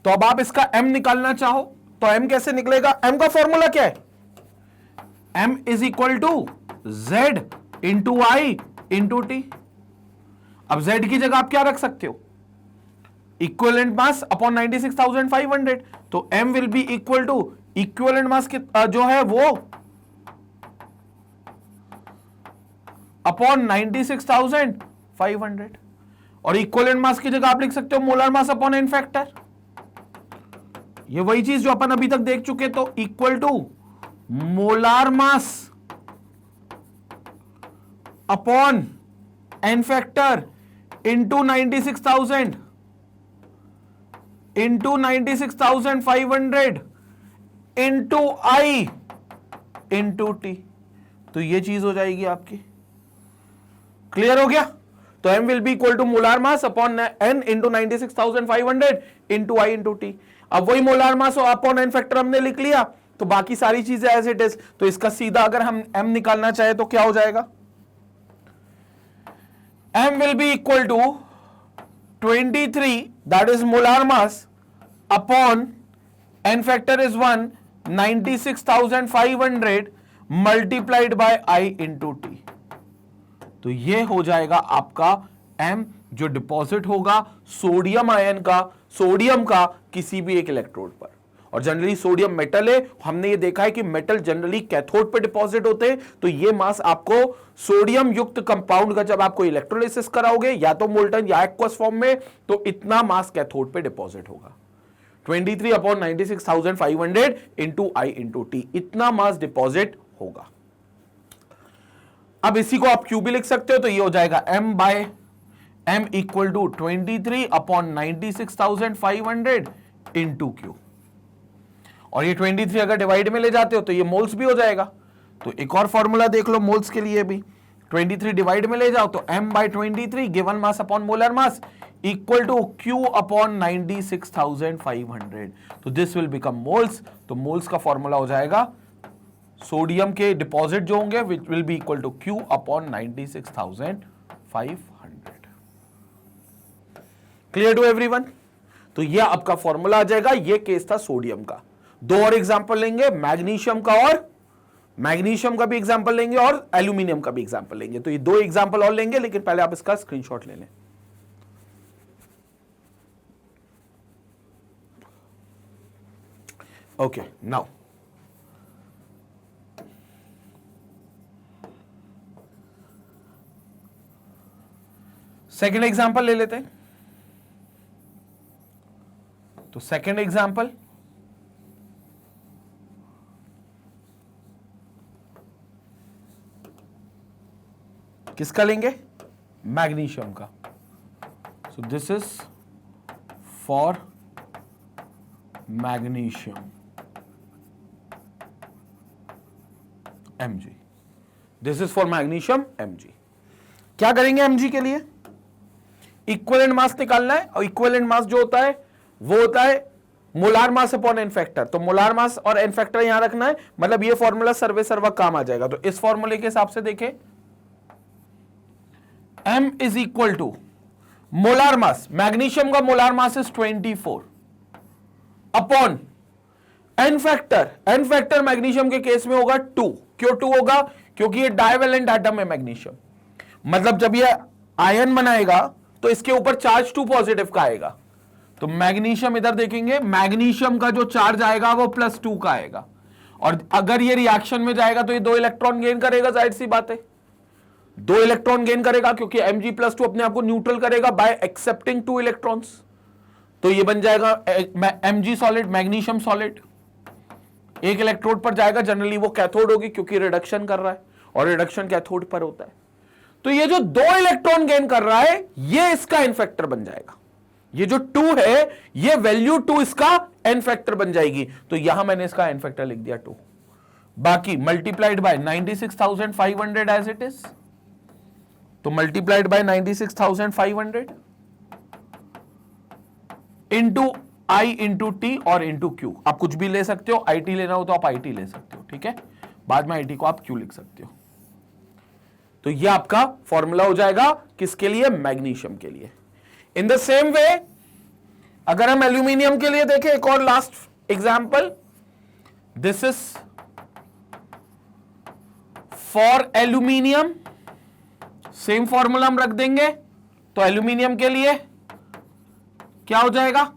तो अब आप इसका m निकालना चाहो तो m कैसे निकलेगा, m का फॉर्मूला क्या है, m is equal to z into I into T. अब z की जगह आप क्या रख सकते हो, इक्विवेलेंट मास अपॉन 96,500, तो m will be equal to equivalent mass जो है वो अपॉन 96,500, और इक्विवेलेंट मास की जगह आप लिख सकते हो molar mass upon N factor. ये वही चीज जो अपन अभी तक देख चुके, तो equal to molar mass upon N factor into 96,000 into 96,500 into I into T, तो ये चीज हो जाएगी आपकी। क्लियर हो गया? तो m will be equal to molar mass upon n into 96,500 into I into T. अब वही molar mass upon n factor हमने लिख लिया, तो बाकी सारी चीजें एज इट इज। तो इसका सीधा अगर हम m निकालना चाहे तो क्या हो जाएगा? m will be equal to 23, that is molar mass, upon n factor is 1, 96,500 multiplied by I into T। तो ये हो जाएगा आपका m, जो डिपॉजिट होगा सोडियम आयन का, सोडियम का किसी भी एक इलेक्ट्रोड पर। और जनरली सोडियम मेटल है, हमने ये देखा है कि मेटल जनरली कैथोड पे डिपॉजिट होते हैं। तो ये मास आपको सोडियम युक्त कंपाउंड का जब आपको इलेक्ट्रोलिसिस कराओगे, या तो मोल्टन या एक्वस फॉर्म में, तो इतना मास कैथोड पे डिपॉजिट होगा। 23 upon 96,500 into I into T, इतना मास डिपॉजिट होगा। अब इसी को आप क्यू भी लिख सकते हो, तो ये हो जाएगा m by m equal to 23 upon 96,500 into Q. और ये 23 अगर डिवाइड में ले जाते हो तो ये मोल्स भी हो जाएगा। तो एक और फॉर्मूला देख लो मोल्स के लिए भी, 23 डिवाइड में ले जाओ तो m by 23 given mass upon molar mass equal to q upon 96,500। तो दिस विल बिकम मोल्स। तो मोल्स का फॉर्मूला हो जाएगा सोडियम के डिपॉजिट जो होंगे which will be equal to q upon 96,500। Clear to everyone? तो ये आपका फॉर्मूला आ जाएगा। ये केस था सोडियम का। दो और एग्जांपल लेंगे, मैग्नीशियम का, और मैग्नीशियम का भी एग्जांपल लेंगे और एल्यूमिनियम का भी एग्जांपल लेंगे। तो ये दो एग्जांपल और लेंगे, लेकिन पहले आप इसका स्क्रीनशॉट ले लें। ओके, नाउ सेकेंड एग्जांपल ले लेते हैं। तो सेकेंड एग्जांपल, किसका लेंगे? मैग्नीशियम का। So this is for magnesium Mg। This is for magnesium Mg। क्या करेंगे Mg के लिए? इक्विवेलेंट मास निकालना है, और इक्विवेलेंट मास जो होता है वो होता है molar mass upon N factor. तो मोलार मास और एन फैक्टर यहां रखना है, मतलब ये फॉर्मूला सर्वे सर्वा काम आ जाएगा। तो इस फॉर्मूले के हिसाब से देखें, M is equal to molar mass, magnesium का molar mass is 24 upon N factor. N factor magnesium के केस में होगा 2। क्यों 2 होगा? क्योंकि ये डाइवेलेंट एटम है मैग्नीशियम, मतलब जब ये आयन बनाएगा तो इसके ऊपर चार्ज 2 पॉजिटिव का आएगा। तो मैग्नीशियम इधर देखेंगे, मैग्नीशियम का जो चार्ज आएगा वो +2 का आएगा, और अगर ये रिएक्शन में जाएगा तो ये 2 इलेक्ट्रॉन गेन करेगा। जाहिर सी बात है 2 इलेक्ट्रॉन गेन करेगा, क्योंकि Mg+2 अपने आप को न्यूट्रल करेगा बाय एक्सेप्टिंग 2 इलेक्ट्रॉन्स। तो ये बन जाएगा Mg सॉलिड, मैग्नीशियम सॉलिड। एक इलेक्ट्रोड पर जाएगा, जनरली वो कैथोड होगी क्योंकि रिडक्शन कर रहा है, और रिडक्शन कैथोड पर होता है। तो ये जो 2 इलेक्ट्रॉन गेन कर रहा है ये इसका एन फैक्टर बन जाएगा। ये जो 2 है ये वैल्यू 2 इसका एन फैक्टर बन जाएगी। तो यहां मैंने इसका एन फैक्टर लिख दिया 2, बाकी multiplied by 96,500 as it is. तो multiplied by 96,500 into I into T और इंटू क्यू। आप कुछ भी ले सकते हो, आई टी लेना हो तो आप आई टी ले सकते हो, ठीक है। बाद में आई टी को आप क्यू लिख सकते हो। तो ये आपका फॉर्मूला हो जाएगा किसके लिए? मैग्नीशियम के लिए। इन द सेम वे अगर हम एल्यूमिनियम के लिए देखें, एक और last example, this is for aluminium. Same formula हम रख देंगे। तो एल्यूमिनियम के लिए क्या हो जाएगा?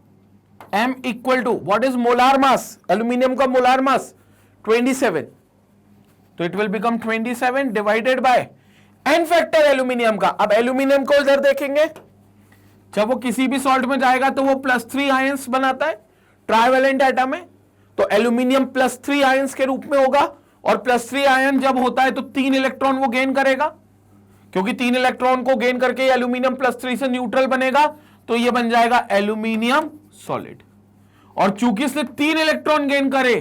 M equal to what is molar mass? Aluminium का मोलार मास 27, तो it will become 27 divided by n factor aluminium का। अब एल्यूमिनियम को इधर देखेंगे, जब वो किसी भी सॉल्ट में जाएगा तो वो +3 आयंस बनाता है, ट्राइवेलेंट एटम है। तो एल्यूमिनियम +3 आयंस के रूप में होगा, और +3 आयन जब होता है तो 3 इलेक्ट्रॉन वो गेन करेगा, क्योंकि 3 इलेक्ट्रॉन को गेन करके एल्यूमिनियम +3 से न्यूट्रल बनेगा। तो ये बन जाएगा एल्यूमिनियम सॉलिड। और चूंकि इसने 3 इलेक्ट्रॉन गेन करे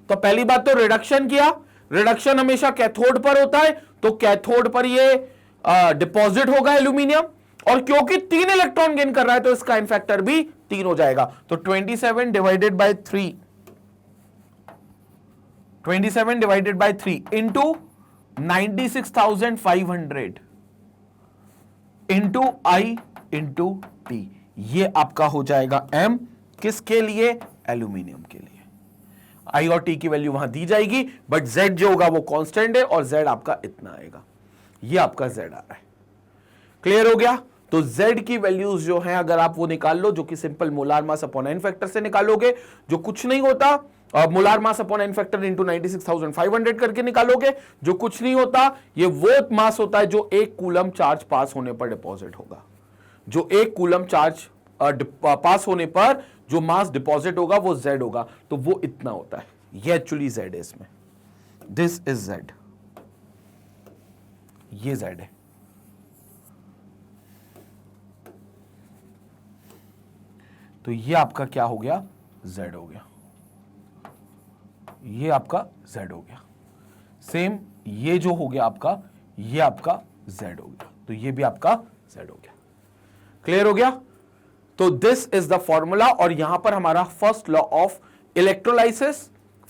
तो पहली बात तो रिडक्शन किया, रिडक्शन हमेशा कैथोड पर होता है, तो कैथोड पर ये डिपॉजिट होगा एल्यूमिनियम, और क्योंकि 3 इलेक्ट्रॉन गेन कर रहा है तो इसका इन फैक्टर भी 3 हो जाएगा। तो 27 divided bye 3, 27 divided bye 3 into 96,500 into I into T, ये आपका हो जाएगा m, किसके लिए? एल्यूमिनियम के लिए। आई और टी की वैल्यू वहां दी जाएगी, बट z जो होगा वो कांस्टेंट है और z आपका इतना आएगा, ये आपका z आ रहा है। क्लियर हो गया? तो z की वैल्यूज जो हैं अगर आप वो निकाल लो, जो कि simple molar mass upon n factor से निकालोगे, जो कुछ नहीं होता, molar mass upon n factor into 96,500 करके निकालोगे, जो कुछ नहीं होता, ये वो मास होता है जो 1 कूलम चार्ज पास होने पर डिपॉजिट होगा। जो 1 कूलम चार्ज पास होने पर जो मास डिपॉजिट होगा वो z होगा, तो वो इतना होता है। ये एक्चुअली z है इसमें, दिस इज z, ये z है। तो ये आपका क्या हो गया? z हो गया, ये आपका z हो गया। सेम ये जो हो गया आपका, ये आपका z हो गया, तो ये भी आपका z हो गया। क्लियर हो गया? तो दिस इज द फॉर्मूला, और यहां पर हमारा first law of electrolysis,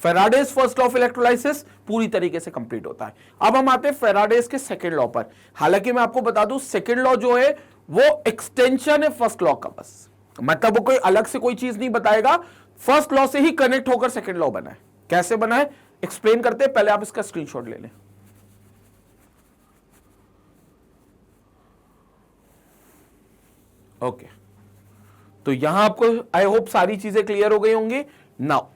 Faraday's first law of electrolysis पूरी तरीके से कंप्लीट होता है। अब हम आते हैं फेराडेज के सेकंड लॉ पर। हालांकि मैं आपको बता दूं सेकंड लॉ जो है वो एक्सटेंशन है फर्स्ट लॉ का, बस मतलब वो कोई अलग से कोई चीज नहीं बताएगा, फर्स्ट लॉ से ही कनेक्ट होकर सेकंड लॉ बना है। कैसे बना है एक्सप्लेन करते हैं, पहले आप इसका स्क्रीनशॉट ले लें। ओके, तो यहां आपको आई होप सारी चीजें क्लियर हो गई होंगी। Now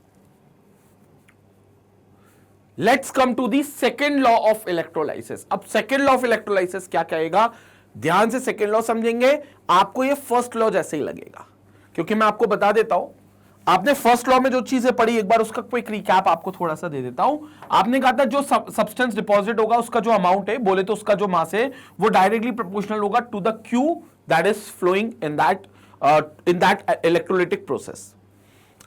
let's come to the second law of electrolysis. अब सेकेंड लॉ ऑफ इलेक्ट्रोलाइसिस क्या कहेगा, ध्यान से सेकेंड लॉ समझेंगे, आपको ये फर्स्ट लॉ जैसे ही लगेगा, क्योंकि मैं आपको बता देता हूं, आपने फर्स्ट लॉ में जो चीजें पढ़ी एक बार उसका क्विक रिकैप आपको थोड़ा सा दे देता हूं। आपने कहा था जो सब्सटेंस डिपॉजिट होगा उसका जो अमाउंट है, बोले तो उसका जो मास है वो डायरेक्टली प्रोपोर्शनल होगा to the Q that is flowing in that electrolytic process.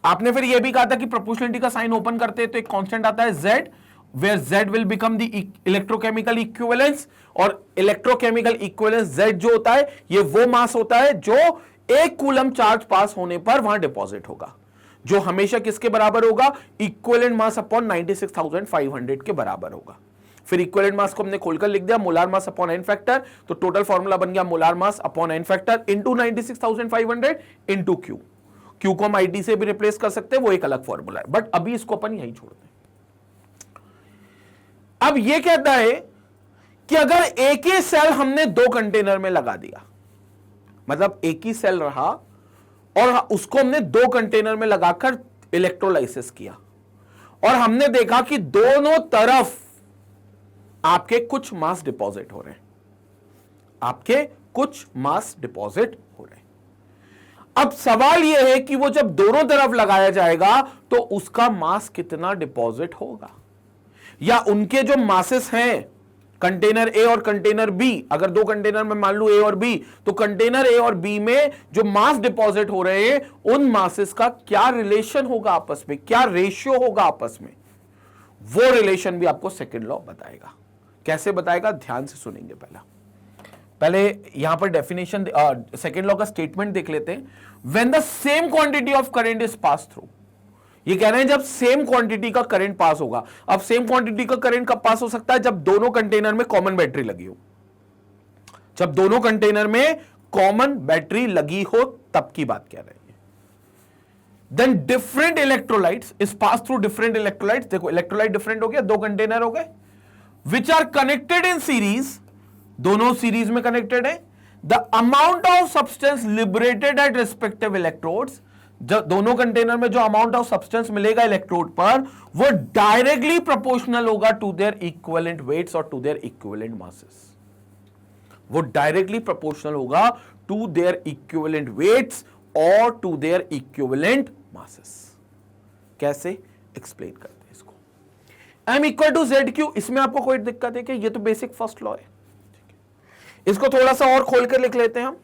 आपने फिर यह भी कहा था कि प्रोपोर्शनलिटी का साइन ओपन करते हैं तो एक कांस्टेंट आता है z, where z will become the electrochemical equivalence, और इलेक्ट्रोकेमिकल इक्विवेलेंस z जो होता है ये वो मास होता है जो 1 कूलम चार्ज पास होने पर वहां डिपॉजिट होगा, जो हमेशा किसके बराबर होगा? इक्विवेलेंट मास अपॉन 96,500 के बराबर होगा। फिर इक्विवेलेंट मास को हमने खोलकर लिख दिया molar mass upon n factor, तो टोटल फॉर्मूला बन गया molar mass upon n factor into 96,500 into Q. Q को हम आईटी से भी रिप्लेस कर सकते हैं, वो एक अलग फॉर्मूला है, बट अभी इसको अपन यही छोड़ते हैं। अब ये कहता है कि अगर एक ही सेल हमने 2 कंटेनर में लगा दिया, मतलब एक ही सेल रहा और उसको हमने 2 कंटेनर में लगाकर इलेक्ट्रोलाइसिस किया, और हमने देखा कि दोनों तरफ आपके कुछ मास डिपॉजिट हो रहे हैं, आपके कुछ मास डिपॉजिट हो रहे हैं। अब सवाल यह है कि वो जब दोनों तरफ लगाया जाएगा तो उसका मास कितना डिपॉजिट होगा, या उनके जो मासेस हैं कंटेनर ए और कंटेनर बी, अगर 2 कंटेनर में मान लो ए और बी, तो कंटेनर ए और बी में जो मास डिपॉजिट हो रहे हैं उन मासेस का क्या रिलेशन होगा आपस में, क्या रेशियो होगा आपस में, वो रिलेशन भी आपको सेकंड लॉ बताएगा। कैसे बताएगा ध्यान से सुनेंगे। पहले यहां पर डेफिनेशन सेकंड लॉ का स्टेटमेंट देख लेते हैं। When the same quantity of current is pass through, ये कह रहे हैं जब सेम क्वांटिटी का करंट पास होगा। अब सेम क्वांटिटी का करंट कब पास हो सकता है? जब दोनों कंटेनर में कॉमन बैटरी लगी हो, जब दोनों कंटेनर में कॉमन बैटरी लगी हो तब की बात कह रहे हैं। Then different electrolytes is pass through different electrolytes, देखो इलेक्ट्रोलाइट डिफरेंट हो गया, 2 कंटेनर हो गए, which are connected in series, दोनों सीरीज में कनेक्टेड है। The amount of substance liberated at respective electrodes, जब दोनों कंटेनर में जो अमाउंट ऑफ सब्सटेंस मिलेगा इलेक्ट्रोड पर वो डायरेक्टली प्रोपोर्शनल होगा टू देयर इक्विवेलेंट वेट्स और टू देयर इक्विवेलेंट मासेस, वो डायरेक्टली प्रोपोर्शनल होगा टू देयर इक्विवेलेंट वेट्स और टू देयर इक्विवेलेंट मासेस। कैसे एक्सप्लेन करते हैं इसको? m equal to Z Q, इसमें आपको कोई दिक्कत है कि ये तो बेसिक फर्स्ट लॉ है, इसको थोड़ा सा और खोल कर लिख लेते हैं हम।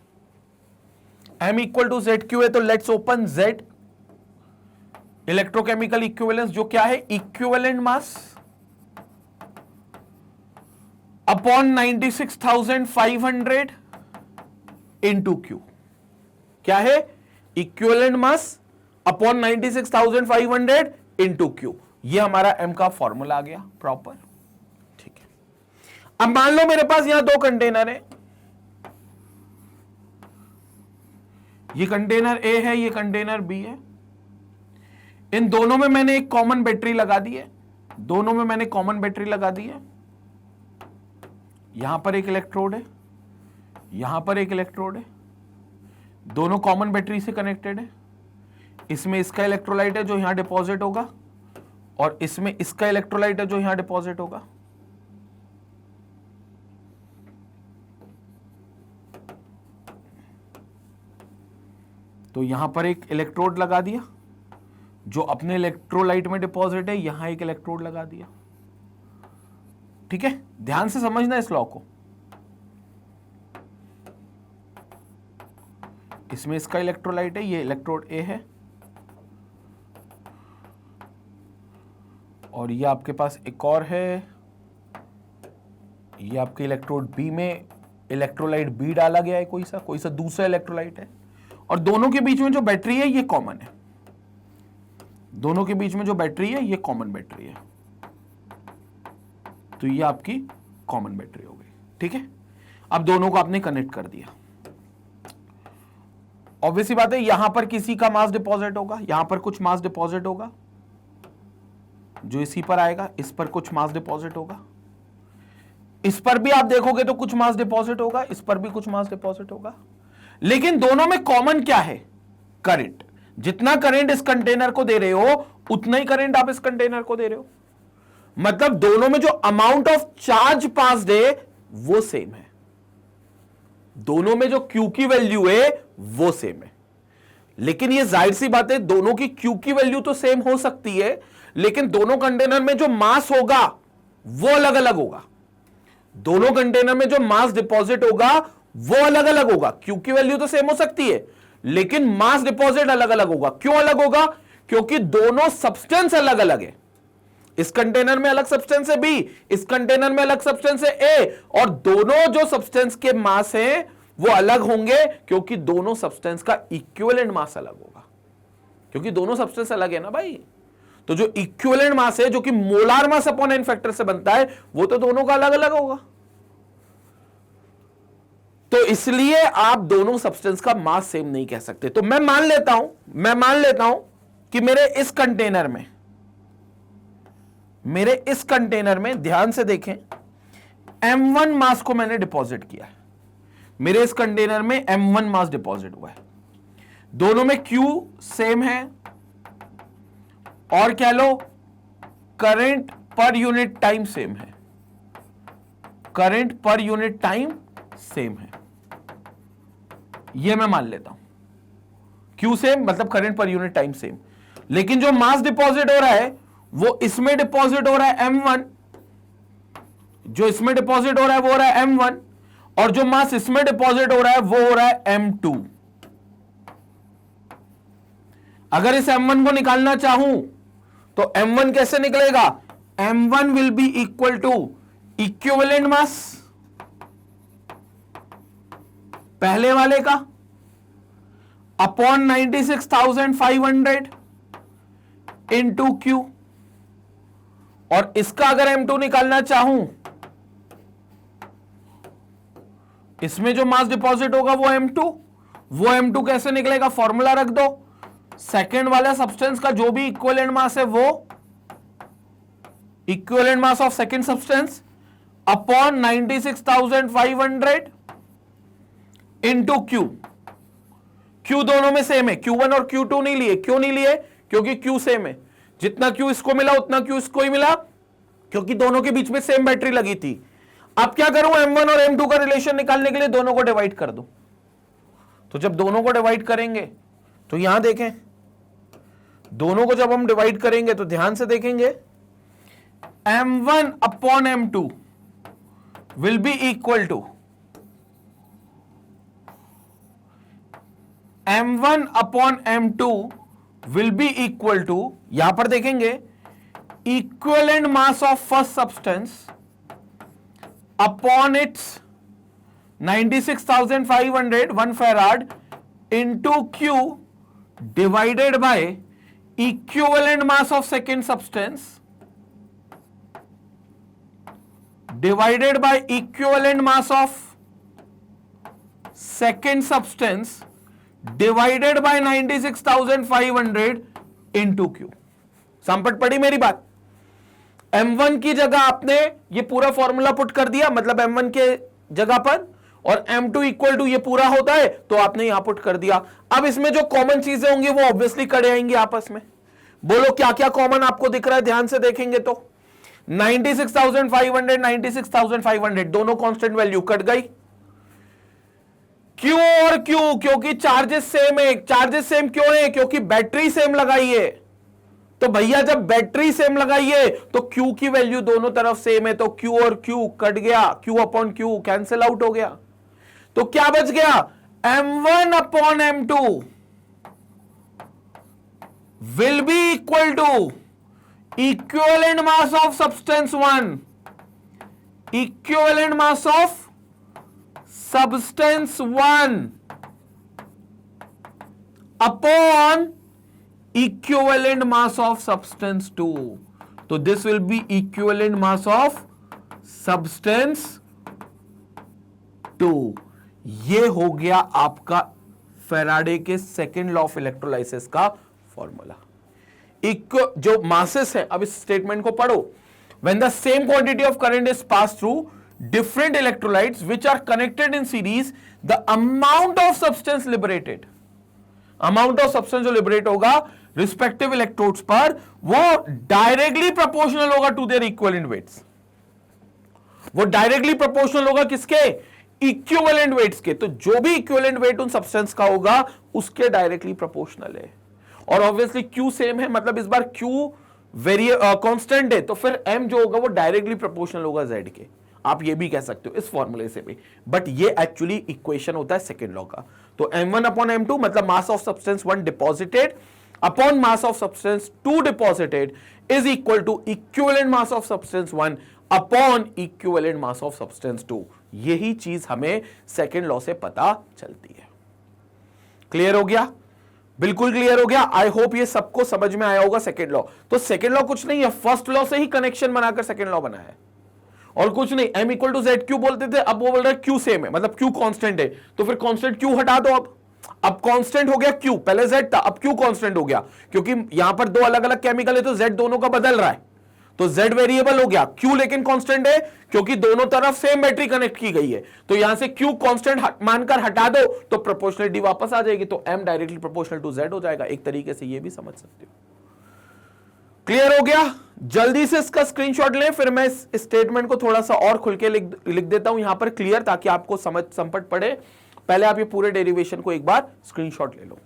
m equal to Z Q है तो let's open z, electrochemical equivalence जो क्या है, equivalent mass upon 96,500 into Q. क्या है, equivalent mass upon 96,500 into Q. ये हमारा एम का फॉर्मूला आ गया प्रॉपर। ठीक है, अब मान लो मेरे पास यहां दो कंटेनर है, ये कंटेनर ए है, ये कंटेनर बी है। इन दोनों में मैंने एक कॉमन बैटरी लगा दी है, दोनों में मैंने कॉमन बैटरी लगा दी है। यहां पर एक इलेक्ट्रोड है, यहां पर एक इलेक्ट्रोड है, दोनों कॉमन बैटरी से कनेक्टेड है। इसमें इसका इलेक्ट्रोलाइट है जो यहां डिपॉजिट होगा, और इसमें इसका इलेक्ट्रोलाइट है जो यहां डिपॉजिट होगा। तो यहां पर एक इलेक्ट्रोड लगा दिया जो अपने इलेक्ट्रोलाइट में डिपॉजिट है, यहां एक इलेक्ट्रोड लगा दिया। ठीक है, ध्यान से समझना इस लॉ को। इसमें इसका इलेक्ट्रोलाइट है, ये इलेक्ट्रोड ए है, और ये आपके पास एक और है, ये आपके इलेक्ट्रोड बी में इलेक्ट्रोलाइट बी डाला गया है, कोई सा दूसरा इलेक्ट्रोलाइट है, और दोनों के बीच में जो बैटरी है ये कॉमन है। दोनों के बीच में जो बैटरी है ये कॉमन बैटरी है, तो ये आपकी कॉमन बैटरी हो गई। ठीक है, अब दोनों को आपने कनेक्ट कर दिया। ऑब्वियसली बात है, यहां पर किसी का मास डिपॉजिट होगा, यहां पर कुछ मास डिपॉजिट होगा जो इसी पर आएगा, इस पर कुछ मास डिपॉजिट होगा, इस पर भी आप देखोगे तो कुछ मास डिपॉजिट होगा, इस पर भी कुछ मास डिपॉजिट होगा। लेकिन दोनों में कॉमन क्या है, करंट। जितना करंट इस कंटेनर को दे रहे हो उतना ही करंट आप इस कंटेनर को दे रहे हो, मतलब दोनों में जो अमाउंट ऑफ चार्ज पास्ड है वो सेम है, दोनों में जो क्यू की वैल्यू है वो सेम है। लेकिन ये जाहिर सी बात है, दोनों की क्यू की वैल्यू तो सेम हो सकती है, लेकिन दोनों कंटेनर में जो मास होगा वो अलग अलग होगा। दोनों कंटेनर में जो मास डिपॉजिट होगा वो अलग अलग होगा। क्यू की वैल्यू तो सेम हो सकती है, लेकिन मास डिपॉजिट अलग अलग होगा। क्यों अलग होगा, क्योंकि दोनों सब्सटेंस अलग अलग है। इस कंटेनर में अलग सब्सटेंस है बी, इस कंटेनर में अलग सब्सटेंस है ए, और दोनों जो सब्सटेंस के मास हैं वो अलग होंगे, क्योंकि दोनों सब्सटेंस का इक्विवेलेंट मास अलग होगा, क्योंकि दोनों सब्सटेंस अलग है ना भाई। तो जो इक्विवेलेंट मास है, जो कि molar mass upon N factor से बनता है, वो तो दोनों का अलग अलग होगा। तो इसलिए आप दोनों सब्सटेंस का मास सेम नहीं कह सकते। तो मैं मान लेता हूं कि मेरे इस कंटेनर में ध्यान से देखें, m1 मास को मैंने डिपॉजिट किया है। मेरे इस कंटेनर में m1 मास डिपॉजिट हुआ है, दोनों में Q सेम है, और कह लो current per unit time same है, current per unit time same है, यह मैं मान लेता हूं। Q सेम मतलब current per unit time same, लेकिन जो मास डिपॉजिट हो रहा है वो इसमें डिपॉजिट हो रहा है m1, जो इसमें डिपॉजिट हो रहा है वो हो रहा है m1, और जो मास इसमें डिपॉजिट हो रहा है वो हो रहा है m2। अगर इस m1 को निकालना चाहूं तो m1 कैसे निकलेगा, m1 will be equal to equivalent mass पहले वाले का अपॉन 96,500 इंटू क्यू, और इसका अगर m2 निकालना चाहूं, इसमें जो मास डिपॉजिट होगा वो m2 कैसे निकलेगा, फॉर्मूला रख दो, सेकेंड वाला सब्सटेंस का जो भी इक्विवेलेंट मास है वो equivalent mass of second substance upon 96,500 into Q दोनों में सेम है, Q1 और Q2 नहीं लिए। क्यों नहीं लिए, क्योंकि Q सेम है, जितना Q इसको मिला उतना Q इसको ही मिला, क्योंकि दोनों के बीच में सेम बैटरी लगी थी। अब क्या करूं, m1 और m2 का रिलेशन निकालने के लिए दोनों को डिवाइड कर दो। तो जब दोनों को डिवाइड करेंगे तो यहां देखें, दोनों को जब हम डिवाइड करेंगे तो ध्यान से देखेंगे, m1 upon m2 will be equal to m1 upon m2 will be equal to, यहां पर देखेंगे, equivalent mass of first substance upon its 96,500 1 farad into Q divided by equivalent mass of second substance divided by equivalent mass of second substance divided by 96,500 into Q. संपट पड़ी मेरी बात? M1 की जगह आपने ये पूरा फॉर्मूला पुट कर दिया, मतलब M1 के जगह पर, और M2 इक्वल टू ये पूरा होता है तो आपने यहां पुट कर दिया। अब इसमें जो कॉमन चीजें होंगी वो ऑब्वियसली कट आएंगी आपस में। बोलो क्या क्या कॉमन आपको दिख रहा है, ध्यान से देखेंगे तो 96,500 96,500 दोनों कांस्टेंट वैल्यू कट गई। क्यों और क्यों? क्योंकि चार्जेस सेम है। चार्जेस सेम क्यों है? क्योंकि बैटरी सेम लगाई है। तो भैया जब बैटरी सेम लगाइए तो Q की वैल्यू दोनों तरफ सेम है, तो Q और Q कट गया, Q upon Q cancel out हो गया। तो क्या बच गया? M1 upon M2 will be equal to equivalent mass of substance 1, equivalent mass of substance 1 upon equivalent mass of substance 2। तो this will be equivalent mass of substance 2। ये हो गया आपका फैराडे के सेकेंड लॉ ऑफ इलेक्ट्रोलाइसिस का formula. जो masses है, अब इस स्टेटमेंट को पढ़ो। When the same quantity of current is pass through different electrolytes which are connected in series, the amount of substance liberated, amount of substance जो liberate होगा respective electrodes पर, वो डायरेक्टली प्रोपोर्शनल होगा टू देयर इक्विवेलेंट वेट्स। वो directly proportional होगा किसके? Equivalent weights के। तो जो भी इक्विवेलेंट वेट उन सब्सटेंस का होगा उसके डायरेक्टली प्रोपोर्शनल है। और ऑब्वियसली Q सेम है, मतलब इस बार Q कांस्टेंट है, तो फिर M जो होगा वो डायरेक्टली प्रोपोर्शनल होगा Z के। आप ये भी कह सकते हो इस फॉर्मूले से भी, बट ये एक्चुअली इक्वेशन होता है सेकेंड लॉ का। तो M1 अपॉन M2 मतलब mass of substance 1 deposited upon mass of substance 2 deposited is equal to equivalent mass of substance 1 upon equivalent mass of substance 2। यही चीज हमें सेकेंड लॉ से पता चलती है। क्लियर हो गया? बिल्कुल क्लियर हो गया। आई होप ये सबको समझ में आया होगा सेकेंड लॉ। तो सेकेंड लॉ कुछ नहीं है, फर्स्ट लॉ से ही कनेक्शन बनाकर सेकेंड लॉ बनाया है, और कुछ नहीं। M equal to Z Q बोलते थे, अब वो बोल रहा है Q सेम है, मतलब Q कांस्टेंट है, तो फिर कांस्टेंट Q हटा दो। अब कांस्टेंट हो गया Q, पहले Z था, अब Q कांस्टेंट हो गया, क्योंकि यहां पर दो अलग अलग केमिकल है तो Z दोनों का बदल रहा है, तो Z वेरिएबल हो गया। Q लेकिन कांस्टेंट है क्योंकि दोनों तरफ सेम बैटरी कनेक्ट की गई है, तो यहां से Q कांस्टेंट मानकर हटा दो तो प्रोपोर्शनलिटी वापस आ जाएगी, तो M directly proportional to Z हो जाएगा। एक तरीके से ये भी समझ सकते हो। क्लियर हो गया? जल्दी से इसका स्क्रीनशॉट लें, फिर मैं इस स्टेटमेंट को थोड़ा सा और खुल के लिख देता हूं यहां पर क्लियर, ताकि आपको समझ संपट पड़े। पहले आप ये पूरे डेरिवेशन को एक बार स्क्रीनशॉट ले लो।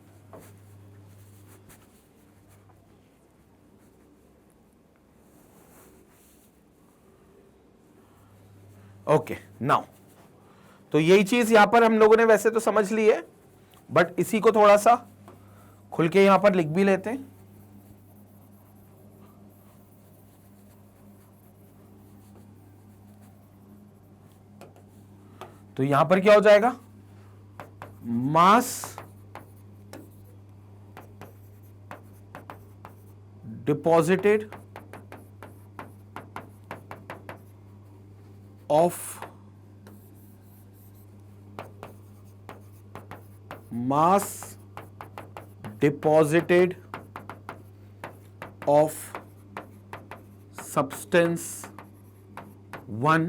ओके नाउ, तो यही चीज यहां पर हम लोगों ने वैसे तो समझ ली है, बट इसी को थोड़ा सा खुल के यहां पर लिख भी लेते हैं। तो यहां पर क्या हो जाएगा? Mass deposited of mass deposited of substance 1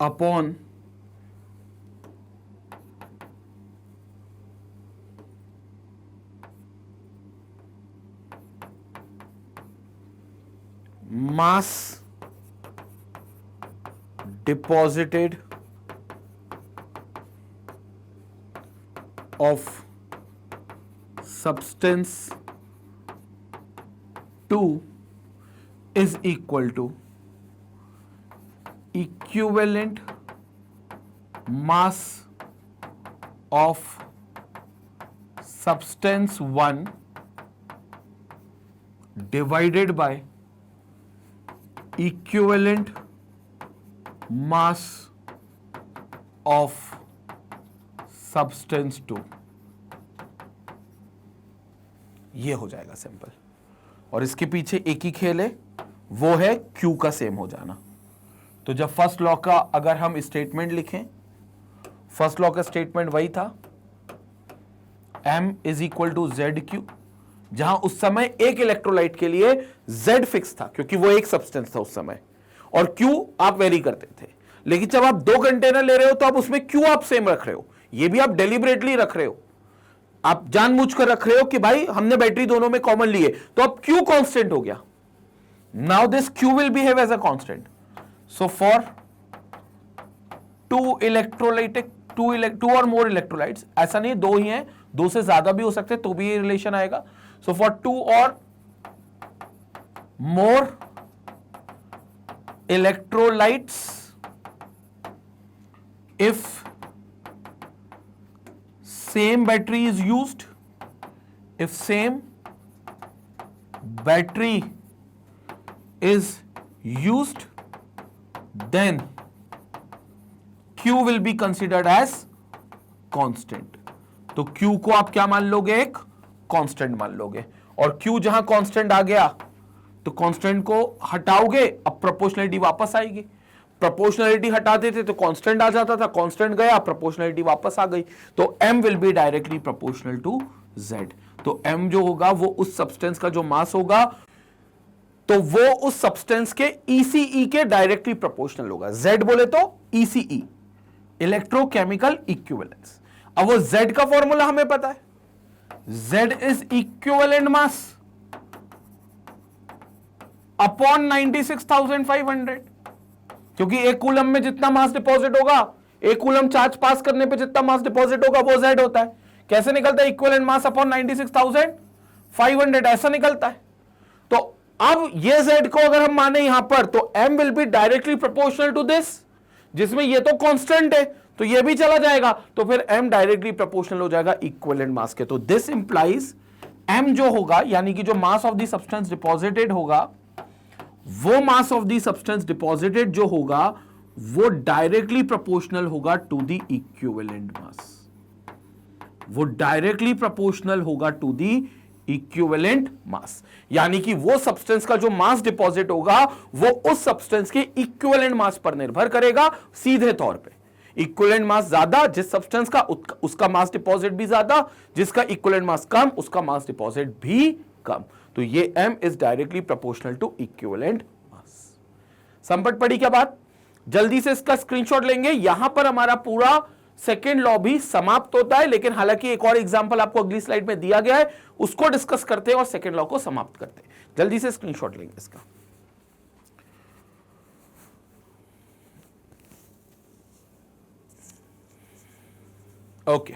upon mass deposited of substance 2 is equal to equivalent mass of substance 1 divided by equivalent mass of substance 2, ये हो जाएगा सिंपल। और इसके पीछे एक ही खेल है, वो है Q का सेम हो जाना। तो जब फर्स्ट लॉ का अगर हम स्टेटमेंट लिखें, फर्स्ट लॉ का स्टेटमेंट वही था M is equal to ZQ, जहां उस समय एक इलेक्ट्रोलाइट के लिए Z फिक्स था क्योंकि वो एक सब्सटेंस था उस समय, और Q आप वेरी करते थे। लेकिन जब आप 2 कंटेनर ले रहे हो तो आप उसमें Q आप सेम रख रहे हो, ये भी आप डेलिबरेटली रख रहे हो, आप जानबूझकर रख रहे हो कि भाई हमने बैटरी दोनों में कॉमन ली है, तो अब Q कांस्टेंट हो गया। Now this Q will behave as a constant. So for two और मोर इलेक्ट्रोलाइट्स, ऐसा नहीं 2 ही हैं, 2 से ज्यादा भी हो सकते तो भी ये रिलेशन आएगा। सो फॉर 2 और more electrolytes, if same battery is used, if same battery is used, then Q will be considered as constant। तो Q को आप क्या मान लोगे? एक कांस्टेंट मान लोगे। और Q जहां कांस्टेंट आ गया तो कांस्टेंट को हटाओगे, अब प्रोपोर्शनलिटी वापस आएगी। प्रोपोर्शनलिटी हटा देते तो कांस्टेंट आ जाता था, कांस्टेंट गया, प्रोपोर्शनलिटी वापस आ गई, तो M will be directly proportional to Z। तो M जो होगा वो उस सब्सटेंस का जो मास होगा तो वो उस सब्सटेंस के ECE के डायरेक्टली प्रोपोर्शनल होगा। Z बोले तो ECE, इलेक्ट्रोकेमिकल इक्विवेलेंस। अब वो Z का फॉर्मूला हमें पता है, Z is equivalent mass upon 96,500, क्योंकि एक कूलम में जितना मास डिपॉजिट होगा, एक कूलम चार्ज पास करने पे जितना मास डिपॉजिट होगा वो Z होता है। कैसे निकलता है? इक्विवेलेंट मास अपॉन 96,500, ऐसा निकलता है। तो अब ये Z को अगर हम माने यहां पर तो M will be directly proportional to this, जिसमें ये तो कांस्टेंट है तो ये भी चला जाएगा, तो फिर M डायरेक्टली प्रोपोर्शनल हो जाएगा इक्विवेलेंट मास के। तो दिस इंप्लाइज M जो होगा, यानी कि जो मास ऑफ द सब्सटेंस डिपॉजिटेड होगा, वो मास ऑफ द सब्सटेंस डिपॉजिटेड जो होगा वो डायरेक्टली प्रोपोर्शनल होगा टू द इक्विवेलेंट मास, वो डायरेक्टली प्रोपोर्शनल होगा टू द इक्विवेलेंट मास। यानी कि वो सब्सटेंस का जो मास डिपॉजिट होगा वो उस सब्सटेंस के इक्विवेलेंट मास पर निर्भर करेगा। सीधे तौर पे इक्विवेलेंट मास ज्यादा जिस सब्सटेंस का, उसका मास डिपॉजिट भी ज्यादा, जिसका इक्विवेलेंट मास कम उसका मास डिपॉजिट भी कम। तो ये M is directly proportional to equivalent mass. संपट पड़ी क्या बात? जल्दी से इसका स्क्रीनशॉट लेंगे। यहां पर हमारा पूरा सेकेंड लॉ भी समाप्त होता है, लेकिन हालांकि एक और एग्जांपल आपको अगली स्लाइड में दिया गया है, उसको डिस्कस करते हैं और सेकेंड लॉ को समाप्त करते हैं। जल्दी से स्क्रीनशॉट लेंगे इसका। ओके,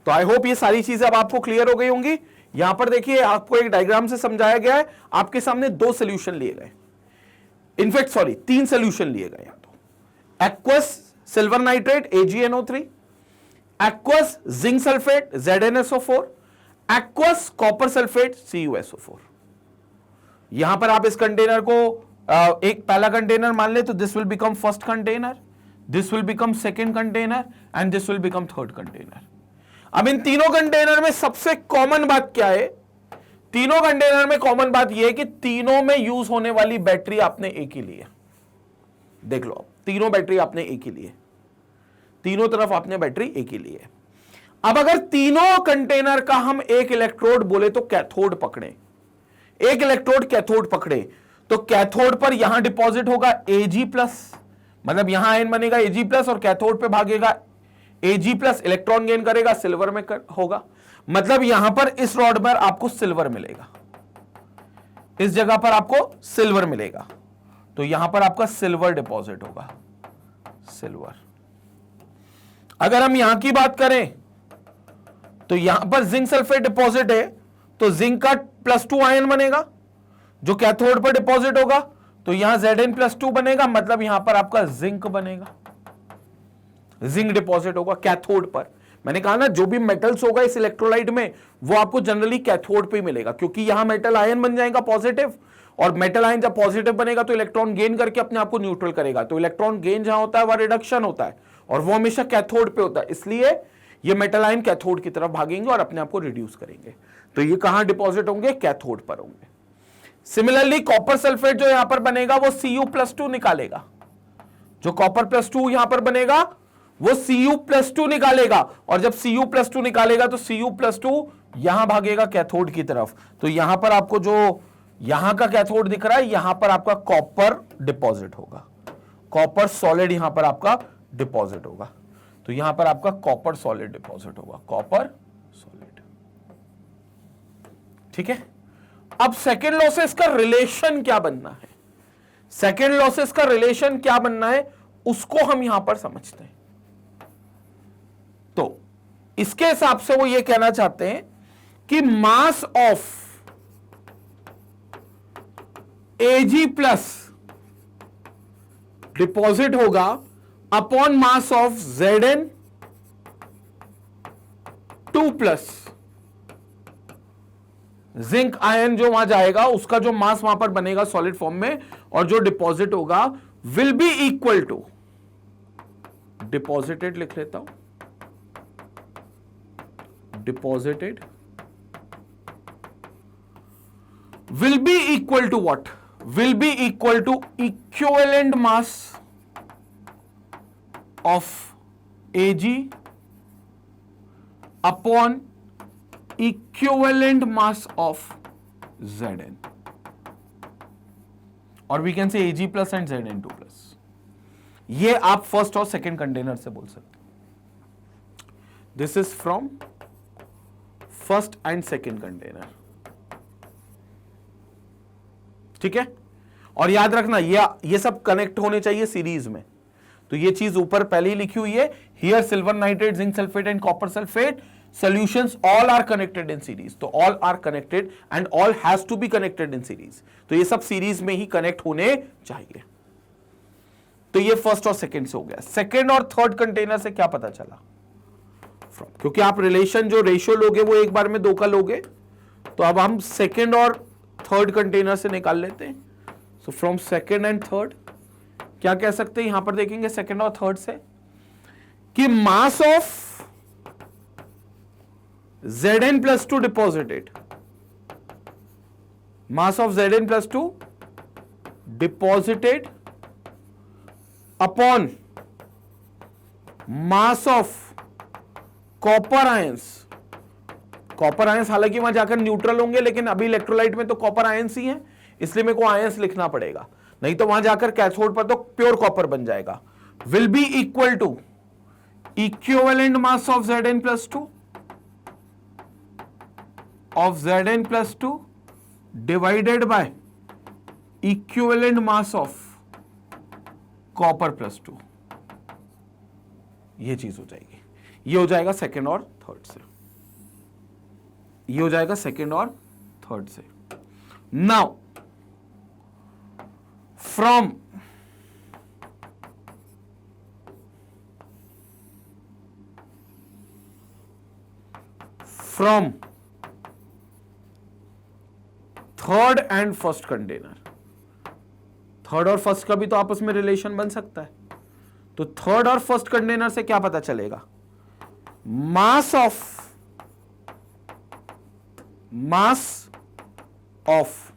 तो आई होप ये सारी चीजें अब आपको क्लियर हो गई होंगी। यहां पर देखिए आपको एक डायग्राम से समझाया गया है, आपके सामने 2 सोल्यूशन लिए गए, इनफैक्ट सॉरी 3 सोल्यूशन लिए गए। यहां तो aqueous silver nitrate AgNO3, aqueous zinc sulphate ZnSO4, aqueous copper sulphate CuSO4। यहां पर आप इस कंटेनर को एक पहला कंटेनर मान ले तो this will become first container, this will become second container and this will become third container. अब इन तीनों कंटेनर में सबसे कॉमन बात क्या है? तीनों कंटेनर में कॉमन बात यह है कि तीनों में यूज होने वाली बैटरी आपने एक ही ली है। देख लो, तीनों बैटरी आपने एक ही ली है, तीनों तरफ आपने बैटरी एक ही ली है। अब अगर तीनों कंटेनर का हम एक इलेक्ट्रोड बोले तो कैथोड पकड़े, एक इलेक्ट्रोड कैथोड पकड़े, तो कैथोड पर यहां डिपॉजिट होगा Ag+, मतलब यहां आयन बनेगा Ag+, और कैथोड पे भागेगा Ag+, इलेक्ट्रॉन गेन करेगा, सिल्वर में होगा। मतलब यहां पर इस रॉड पर आपको सिल्वर मिलेगा, इस जगह पर आपको सिल्वर मिलेगा, तो यहां पर आपका सिल्वर डिपॉजिट होगा, सिल्वर। अगर हम यहां की बात करें तो यहां पर जिंक सल्फेट डिपॉजिट है, तो जिंक का +2 आयन बनेगा जो कैथोड पर डिपॉजिट होगा, तो यहां Zn+2 बनेगा, मतलब यहां पर आपका जिंक बनेगा, जिंक डिपॉजिट होगा कैथोड पर। मैंने कहा ना जो भी मेटल्स होगा इस इलेक्ट्रोलाइट में वो आपको जनरली कैथोड पे मिलेगा, क्योंकि यहां मेटल आयन बन जाएगा पॉजिटिव, और मेटल आयन जब पॉजिटिव बनेगा तो इलेक्ट्रॉन गेन करके अपने आप को न्यूट्रल करेगा। तो इलेक्ट्रॉन गेन जहां होता है वह रिडक्शन होता है, और वो हमेशा कैथोड पे होता है, इसलिए ये मेटल आयन कैथोड की तरफ भागेंगे और अपने आप को रिड्यूस करेंगे। तो ये कहां डिपॉजिट होंगे? कैथोड पर होंगे। सिमिलरली कॉपर सल्फेट जो यहां पर बनेगा वो Cu+2 निकालेगा, जो कॉपर +2 यहां पर बनेगा वो Cu+2 निकालेगा, और जब Cu+2 निकालेगा तो Cu+2 यहां भागेगा कैथोड की तरफ। तो यहां पर आपको जो यहां का कैथोड दिख रहा है, यहां पर आपका कॉपर डिपॉजिट होगा, कॉपर सॉलिड यहां पर आपका डिपॉजिट होगा। तो यहां पर आपका कॉपर सॉलिड डिपॉजिट होगा, कॉपर सॉलिड। ठीक है, अब सेकेंड लॉ से इसका रिलेशन क्या बनना है, सेकेंड लॉ से इसका रिलेशन क्या बनना है उसको हम यहां पर समझते हैं। तो इसके हिसाब से वो ये कहना चाहते हैं कि मास ऑफ Ag+ डिपॉजिट होगा upon mass of Zn2+। Zinc ion जो वहां जाएगा उसका जो मास वहां पर बनेगा सॉलिड फॉर्म में, और जो डिपॉजिट होगा will be equal to, deposited लिख लेता हूं, deposited will be equal to what? Will be equal to equivalent mass of Ag upon equivalent mass of Zn, or we can say Ag+ and Zn2+। ये आप first और second container से बोल सकते। This is from first and second container. ठीक है, और याद रखना ये सब कनेक्ट होने चाहिए सीरीज में। तो ये चीज ऊपर पहले ही लिखी हुई है, here silver nitrate, zinc sulphate and copper sulphate solutions all are connected in series. तो all are connected and all has to be connected in series. तो ये सब सीरीज में ही कनेक्ट होने चाहिए। तो ये फर्स्ट और सेकंड से हो गया। सेकंड और थर्ड कंटेनर से क्या पता चला? क्योंकि आप रिलेशन जो रेशियो लोगे वो एक बार में दो का लोगे, तो अब हम सेकंड और थर्ड कंटेनर से निकाल लेते हैं। So from second and third क्या कह सकते हैं, यहां पर देखेंगे सेकंड और थर्ड से कि मास of Zn+2 deposited, mass of Zn+2 deposited upon mass of copper ions. Copper ions हालांकि वहां जाकर न्यूट्रल होंगे, लेकिन अभी इलेक्ट्रोलाइट में तो कॉपर आयंस ही है, इसलिए मेरे को आयंस लिखना पड़ेगा, नहीं तो वहां जाकर कैथोड पर तो प्योर कॉपर बन जाएगा। Will be equal to equivalent mass of Zn+2 divided by equivalent mass of copper. ये चीज हो जाएगी, ये हो जाएगा सेकेंड और थर्ड से, ये हो जाएगा सेकेंड और थर्ड से। Now from third and first container, third और फर्स्ट का भी तो आपस में रिलेशन बन सकता है। तो थर्ड और फर्स्ट कंटेनर से क्या पता चलेगा? मास ऑफ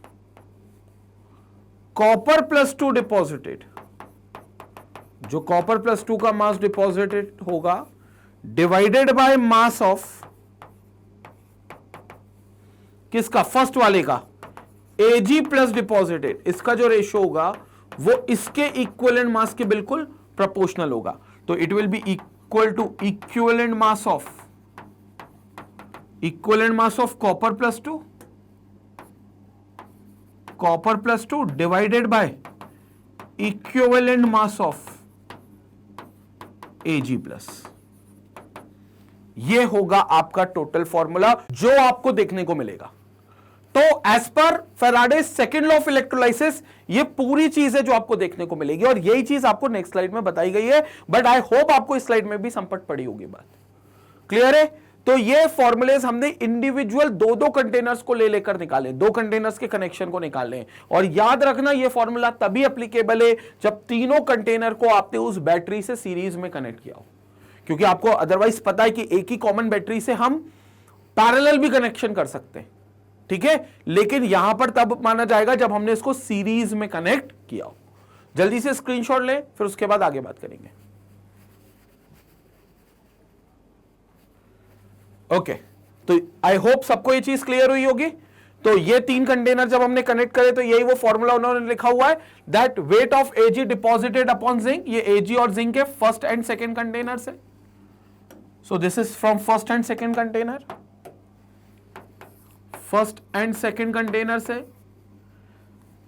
कॉपर+2 डिपॉजिटेड, जो कॉपर+2 का मास डिपॉजिटेड होगा डिवाइडेड बाय मास ऑफ किसका? फर्स्ट वाले का, Ag+ डिपॉजिटेड। इसका जो रेशियो होगा वो इसके इक्विवेलेंट मास के बिल्कुल प्रोपोर्शनल होगा। तो it will be equal to equivalent mass of copper divided by equivalent mass of Ag+। ये होगा आपका टोटल फॉर्मूला जो आपको देखने को मिलेगा। तो एज पर Faraday second law of electrolysis ये पूरी चीज है जो आपको देखने को मिलेगी, और यही चीज आपको नेक्स्ट स्लाइड में बताई गई है। बट आई होप आपको इस स्लाइड में भी संपट पड़ी होगी बात। क्लियर है? तो ये फॉर्मूलेज हमने इंडिविजुअल दो दो कंटेनर्स को ले लेकर निकाले, दो कंटेनर्स के कनेक्शन को निकाले। और याद रखना ये फॉर्मूला तभी एप्लीकेबल है जब तीनों कंटेनर को आपने उस बैटरी से सीरीज में कनेक्ट किया हो, क्योंकि आपको अदरवाइज पता है कि एक ही कॉमन बैटरी से हम पैरेलल भी कनेक्शन कर सकते हैं, ठीक है, लेकिन यहां पर तब माना जाएगा जब हमने इसको सीरीज में कनेक्ट किया हो। जल्दी से स्क्रीनशॉट लें, फिर उसके बाद आगे बात करेंगे। ओके, तो आई होप सबको ये चीज क्लियर हुई होगी। तो ये तीन कंटेनर जब हमने कनेक्ट करे तो यही वो फॉर्मूला उन्होंने लिखा हुआ है, that weight of AG deposited upon zinc. ये एजी और जिंक के फर्स्ट एंड सेकेंड कंटेनर से, so this is from first and second container, first and second container से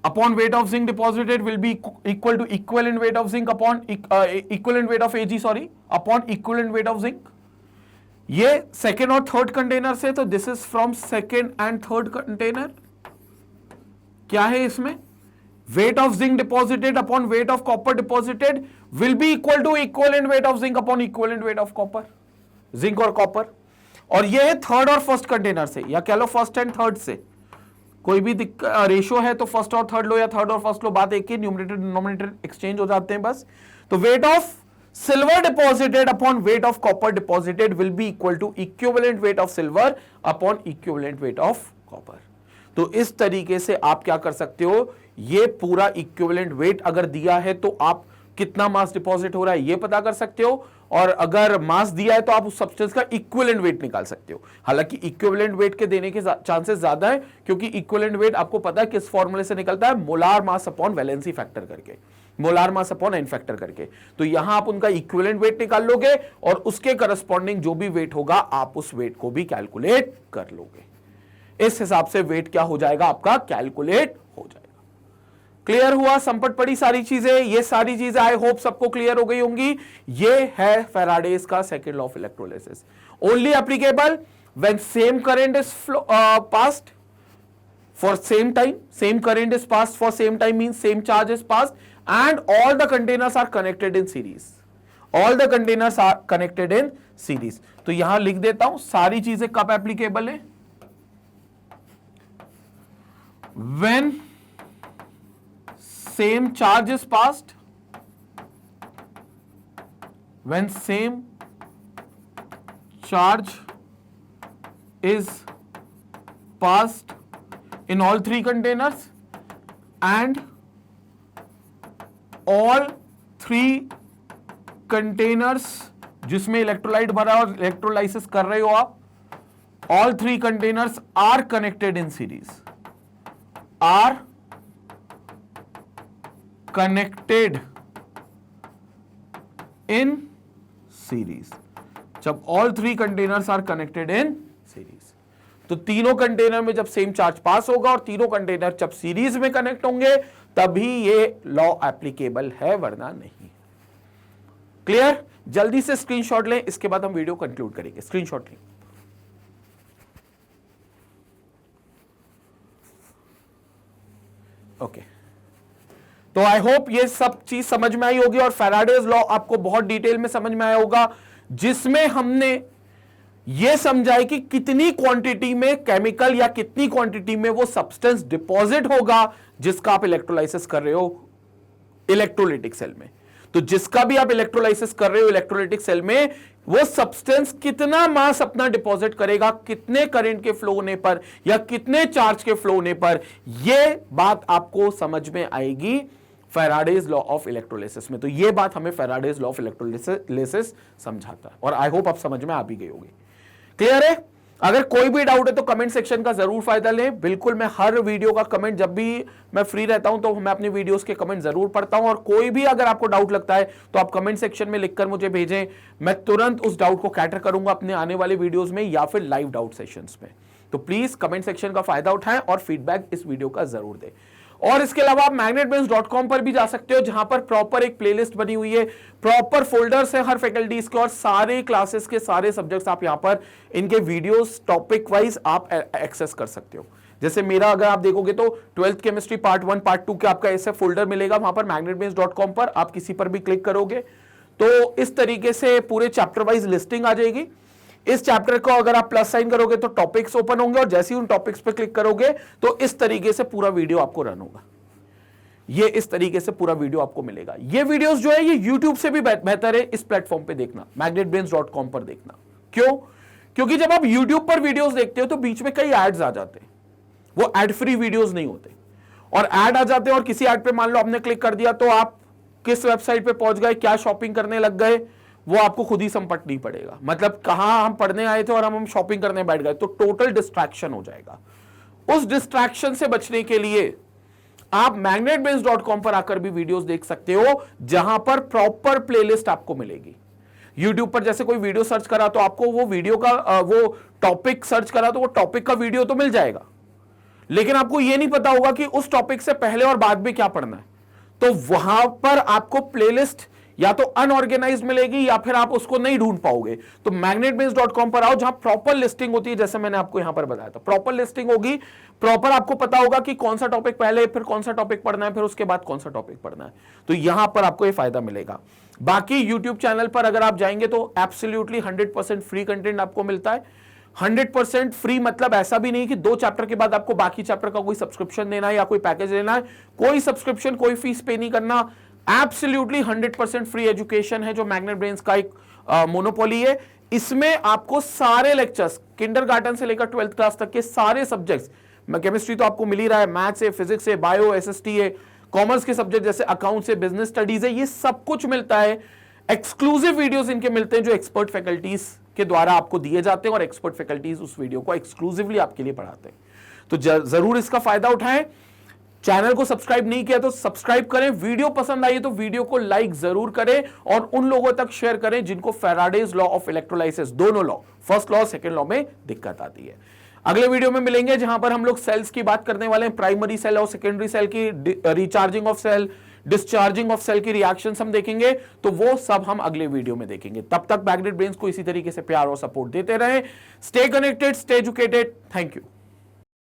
upon weight of zinc deposited will be equal to equivalent weight of zinc upon equivalent weight of Ag upon equivalent weight of zinc। ये second और third container से, तो this is from second and third container. क्या है इसमें? weight of zinc deposited upon weight of copper deposited will be equal to equivalent weight of zinc upon equivalent weight of copper, zinc और copper. और ये है third और first container से, या कह लो फर्स्ट एंड थर्ड से। कोई भी रेशियो है तो फर्स्ट और थर्ड लो या थर्ड और फर्स्ट लो, बात एक ही, न्यूमरेटर डिनोमिनेटर एक्सचेंज हो जाते हैं बस। तो weight of silver deposited upon weight of copper deposited will be equal to equivalent weight of silver upon equivalent weight of copper. तो इस तरीके से आप क्या कर सकते हो, ये पूरा इक्विवेलेंट वेट अगर दिया है तो आप कितना मास डिपॉजिट हो रहा है ये पता कर सकते हो, और अगर मास दिया है तो आप उस सब्सटेंस का इक्विवेलेंट वेट निकाल सकते हो। हालांकि इक्विवेलेंट वेट के देने के चांसेस ज्यादा है, क्योंकि इक्विवेलेंट वेट आपको पता है किस फॉर्मूले से निकलता है, molar mass upon valency factor करके, molar mass upon N factor करके। तो यहां आप उनका इक्विवेलेंट वेट निकाल लोगे और उसके करस्पॉन्डिंग जो भी वेट होगा आप उस वेट को भी कैलकुलेट कर लोगे। इस हिसाब से वेट क्या हो जाएगा आपका, कैलकुलेट हो जाएगा। क्लियर हुआ? संपट पड़ी सारी चीजें, ये सारी चीजें आई होप सबको क्लियर हो गई होंगी। ये है फैराडेज का second law of electrolysis, only applicable when same current is passed for same time, same current is passed for same time means same charge is passed and all the containers are connected in series, all the containers are connected in series. तो यहां लिख देता हूं सारी चीजें कब applicable है, when same charge is passed, when same charge is passed in all three containers and all three containers जिसमें इलेक्ट्रोलाइट भरा और इलेक्ट्रोलाइसिस कर रहे हो आप, all three containers are connected in series, are connected in series। जब all three containers are connected in series, तो तीनों कंटेनर में जब सेम चार्ज पास होगा और तीनों कंटेनर जब सीरीज में कनेक्ट होंगे तभी ये लॉ एप्लीकेबल है, वरना नहीं। क्लियर? जल्दी से स्क्रीनशॉट लें, इसके बाद हम वीडियो कंक्लूड करेंगे। स्क्रीनशॉट लें। ओके, तो आई होप ये सब चीज समझ में आई होगी और फैराडेज लॉ आपको बहुत डिटेल में समझ में आया होगा, जिसमें हमने ये समझा है कि कितनी क्वांटिटी में केमिकल या कितनी क्वांटिटी में वो सब्सटेंस डिपॉजिट होगा जिसका आप इलेक्ट्रोलाइसिस कर रहे हो इलेक्ट्रोलिटिक सेल में। तो जिसका भी आप इलेक्ट्रोलाइसिस कर रहे हो इलेक्ट्रोलिटिक सेल में, वो सब्सटेंस कितना मास अपना डिपॉजिट करेगा, कितने करंट के फ्लो होने पर या कितने चार्ज के फ्लो होने पर, ये बात आपको समझ में आएगी फैराडेज लॉ ऑफ इलेक्ट्रोलिसिस में। तो ये बात हमें फैराडेज लॉ ऑफ इलेक्ट्रोलिसिस समझाता है और आई होप आप समझ में आ भी गई होगी। क्लियर है? अगर कोई भी डाउट है तो कमेंट सेक्शन का जरूर फायदा लें। बिल्कुल, मैं हर वीडियो का कमेंट, जब भी मैं फ्री रहता हूं तो मैं अपनी वीडियोस के कमेंट जरूर पढ़ता हूं, और कोई भी अगर आपको डाउट लगता है तो आप कमेंट सेक्शन में लिखकर मुझे भेजें, मैं तुरंत उस डाउट को कैटर करूंगा अपने आने वाले वीडियोस में या फिर लाइव डाउट सेशंस में। तो प्लीज कमेंट सेक्शन का फायदा उठाएं और फीडबैक इस वीडियो का जरूर दें। और इसके अलावा आप magnetbase.com पर भी जा सकते हो, जहां पर प्रॉपर एक प्लेलिस्ट बनी हुई है, प्रॉपर फोल्डर्स है हर फैकल्टीज के और सारे क्लासेस के सारे सब्जेक्ट्स आप यहां पर इनके वीडियोस टॉपिक वाइज आप एक्सेस कर सकते हो। जैसे मेरा अगर आप देखोगे तो 12th केमिस्ट्री पार्ट 1 पार्ट 2 के आपका ऐसे फोल्डर मिलेगा वहां पर magnetbase.com पर, आप किसी पर भी क्लिक करोगे तो इस तरीके से पूरे चैप्टर वाइज लिस्टिंग आ जाएगी। इस चैप्टर को अगर आप प्लस साइन करोगे तो टॉपिक्स ओपन होंगे, और जैसे ही उन टॉपिक्स पे क्लिक करोगे तो इस तरीके से पूरा वीडियो आपको रन होगा। ये इस तरीके से पूरा वीडियो आपको मिलेगा। ये वीडियोस जो है ये YouTube से भी बेहतर है इस प्लेटफॉर्म पे देखना, magnetbrains.com पर देखना। क्यों? क्योंकि जब आप YouTube पर वीडियोस देखते हो तो बीच में कई एड्स आ जाते हैं, वो एड फ्री वीडियोस नहीं होते, और एड आ जाते हैं और किसी एड पे मान लो आपने क्लिक कर दिया तो आप किस वेबसाइट पे पहुंच गए, क्या शॉपिंग करने लग गए, वो आपको खुद ही संपटनी पड़ेगा। मतलब कहां हम पढ़ने आए थे और हम शॉपिंग करने बैठ गए, तो टोटल डिस्ट्रैक्शन हो जाएगा। उस डिस्ट्रैक्शन से बचने के लिए आप magnetbrains.com पर आकर भी वीडियोस देख सकते हो, जहां पर प्रॉपर प्लेलिस्ट आपको मिलेगी। YouTube पर जैसे कोई वीडियो सर्च करा तो आपको वो वीडियो का वो टॉपिक सर्च करा तो वो टॉपिक का वीडियो तो मिल जाएगा, लेकिन आपको ये नहीं पता होगा कि उस टॉपिक से पहले और बाद में क्या पढ़ना है। तो वहां पर आपको प्लेलिस्ट या तो अनऑर्गेनाइज्ड मिलेगी या फिर आप उसको नहीं ढूंढ पाओगे। तो magnetbrains.com पर आओ, जहां प्रॉपर लिस्टिंग होती है, जैसे मैंने आपको यहां पर बताया था, प्रॉपर लिस्टिंग होगी, प्रॉपर आपको पता होगा कि कौन सा टॉपिक पहले, फिर कौन सा टॉपिक पढ़ना है, फिर उसके बाद कौन सा टॉपिक पढ़ना है। तो यहां पर आपको ये फायदा मिलेगा। बाकी YouTube चैनल पर अगर आप जाएंगे तो एब्सोल्युटली 100% फ्री कंटेंट आपको मिलता है। 100% फ्री मतलब ऐसा भी नहीं कि 2 चैप्टर के बाद आपको बाकी चैप्टर का कोई सब्सक्रिप्शन देना है या कोई पैकेज लेना है। कोई सब्सक्रिप्शन, कोई फीस पे नहीं करना। एब्सोल्युटली 100% फ्री एजुकेशन है जो मैग्नेटब्रेन्स का एक मोनोपोली है। इसमें आपको सारे लेक्चर्स, किंडरगार्टन से लेकर 12th क्लास तक के सारे सब्जेक्ट्स, केमिस्ट्री तो आपको मिल ही रहा है, मैथ्स है, फिजिक्स है, बायो, एसएसटी है, कॉमर्स के सब्जेक्ट जैसे अकाउंट्स है, बिजनेस स्टडीज है, ये सब कुछ मिलता है। एक्सक्लूसिव वीडियोस इनके मिलते हैं जो एक्सपर्ट फैकल्टीज के द्वारा आपको दिए जाते हैं, और एक्सपर्ट फैकल्टीज उस वीडियो को एक्सक्लूसिवली आपके लिए पढ़ाते हैं। तो जरूर इसका फायदा उठाएं। चैनल को सब्सक्राइब नहीं किया तो सब्सक्राइब करें। वीडियो पसंद आई तो वीडियो को लाइक जरूर करें, और उन लोगों तक शेयर करें जिनको फैराडेज लॉ ऑफ इलेक्ट्रोलाइसिस, दोनों law, first law second law में दिक्कत आती है। अगले वीडियो में मिलेंगे जहां पर हम लोग सेल्स की बात करने वाले हैं, प्राइमरी सेल और सेकेंडरी सेल की recharging of cell, discharging of cell की रिएक्शंस हम देखेंगे। तो वो सब हम अगले वीडियो में देखेंगे। तब तक मैग्नेट ब्रेन्स को इसी तरीके से प्यार और सपोर्ट देते रहें। Stay connected, stay educated. Thank you.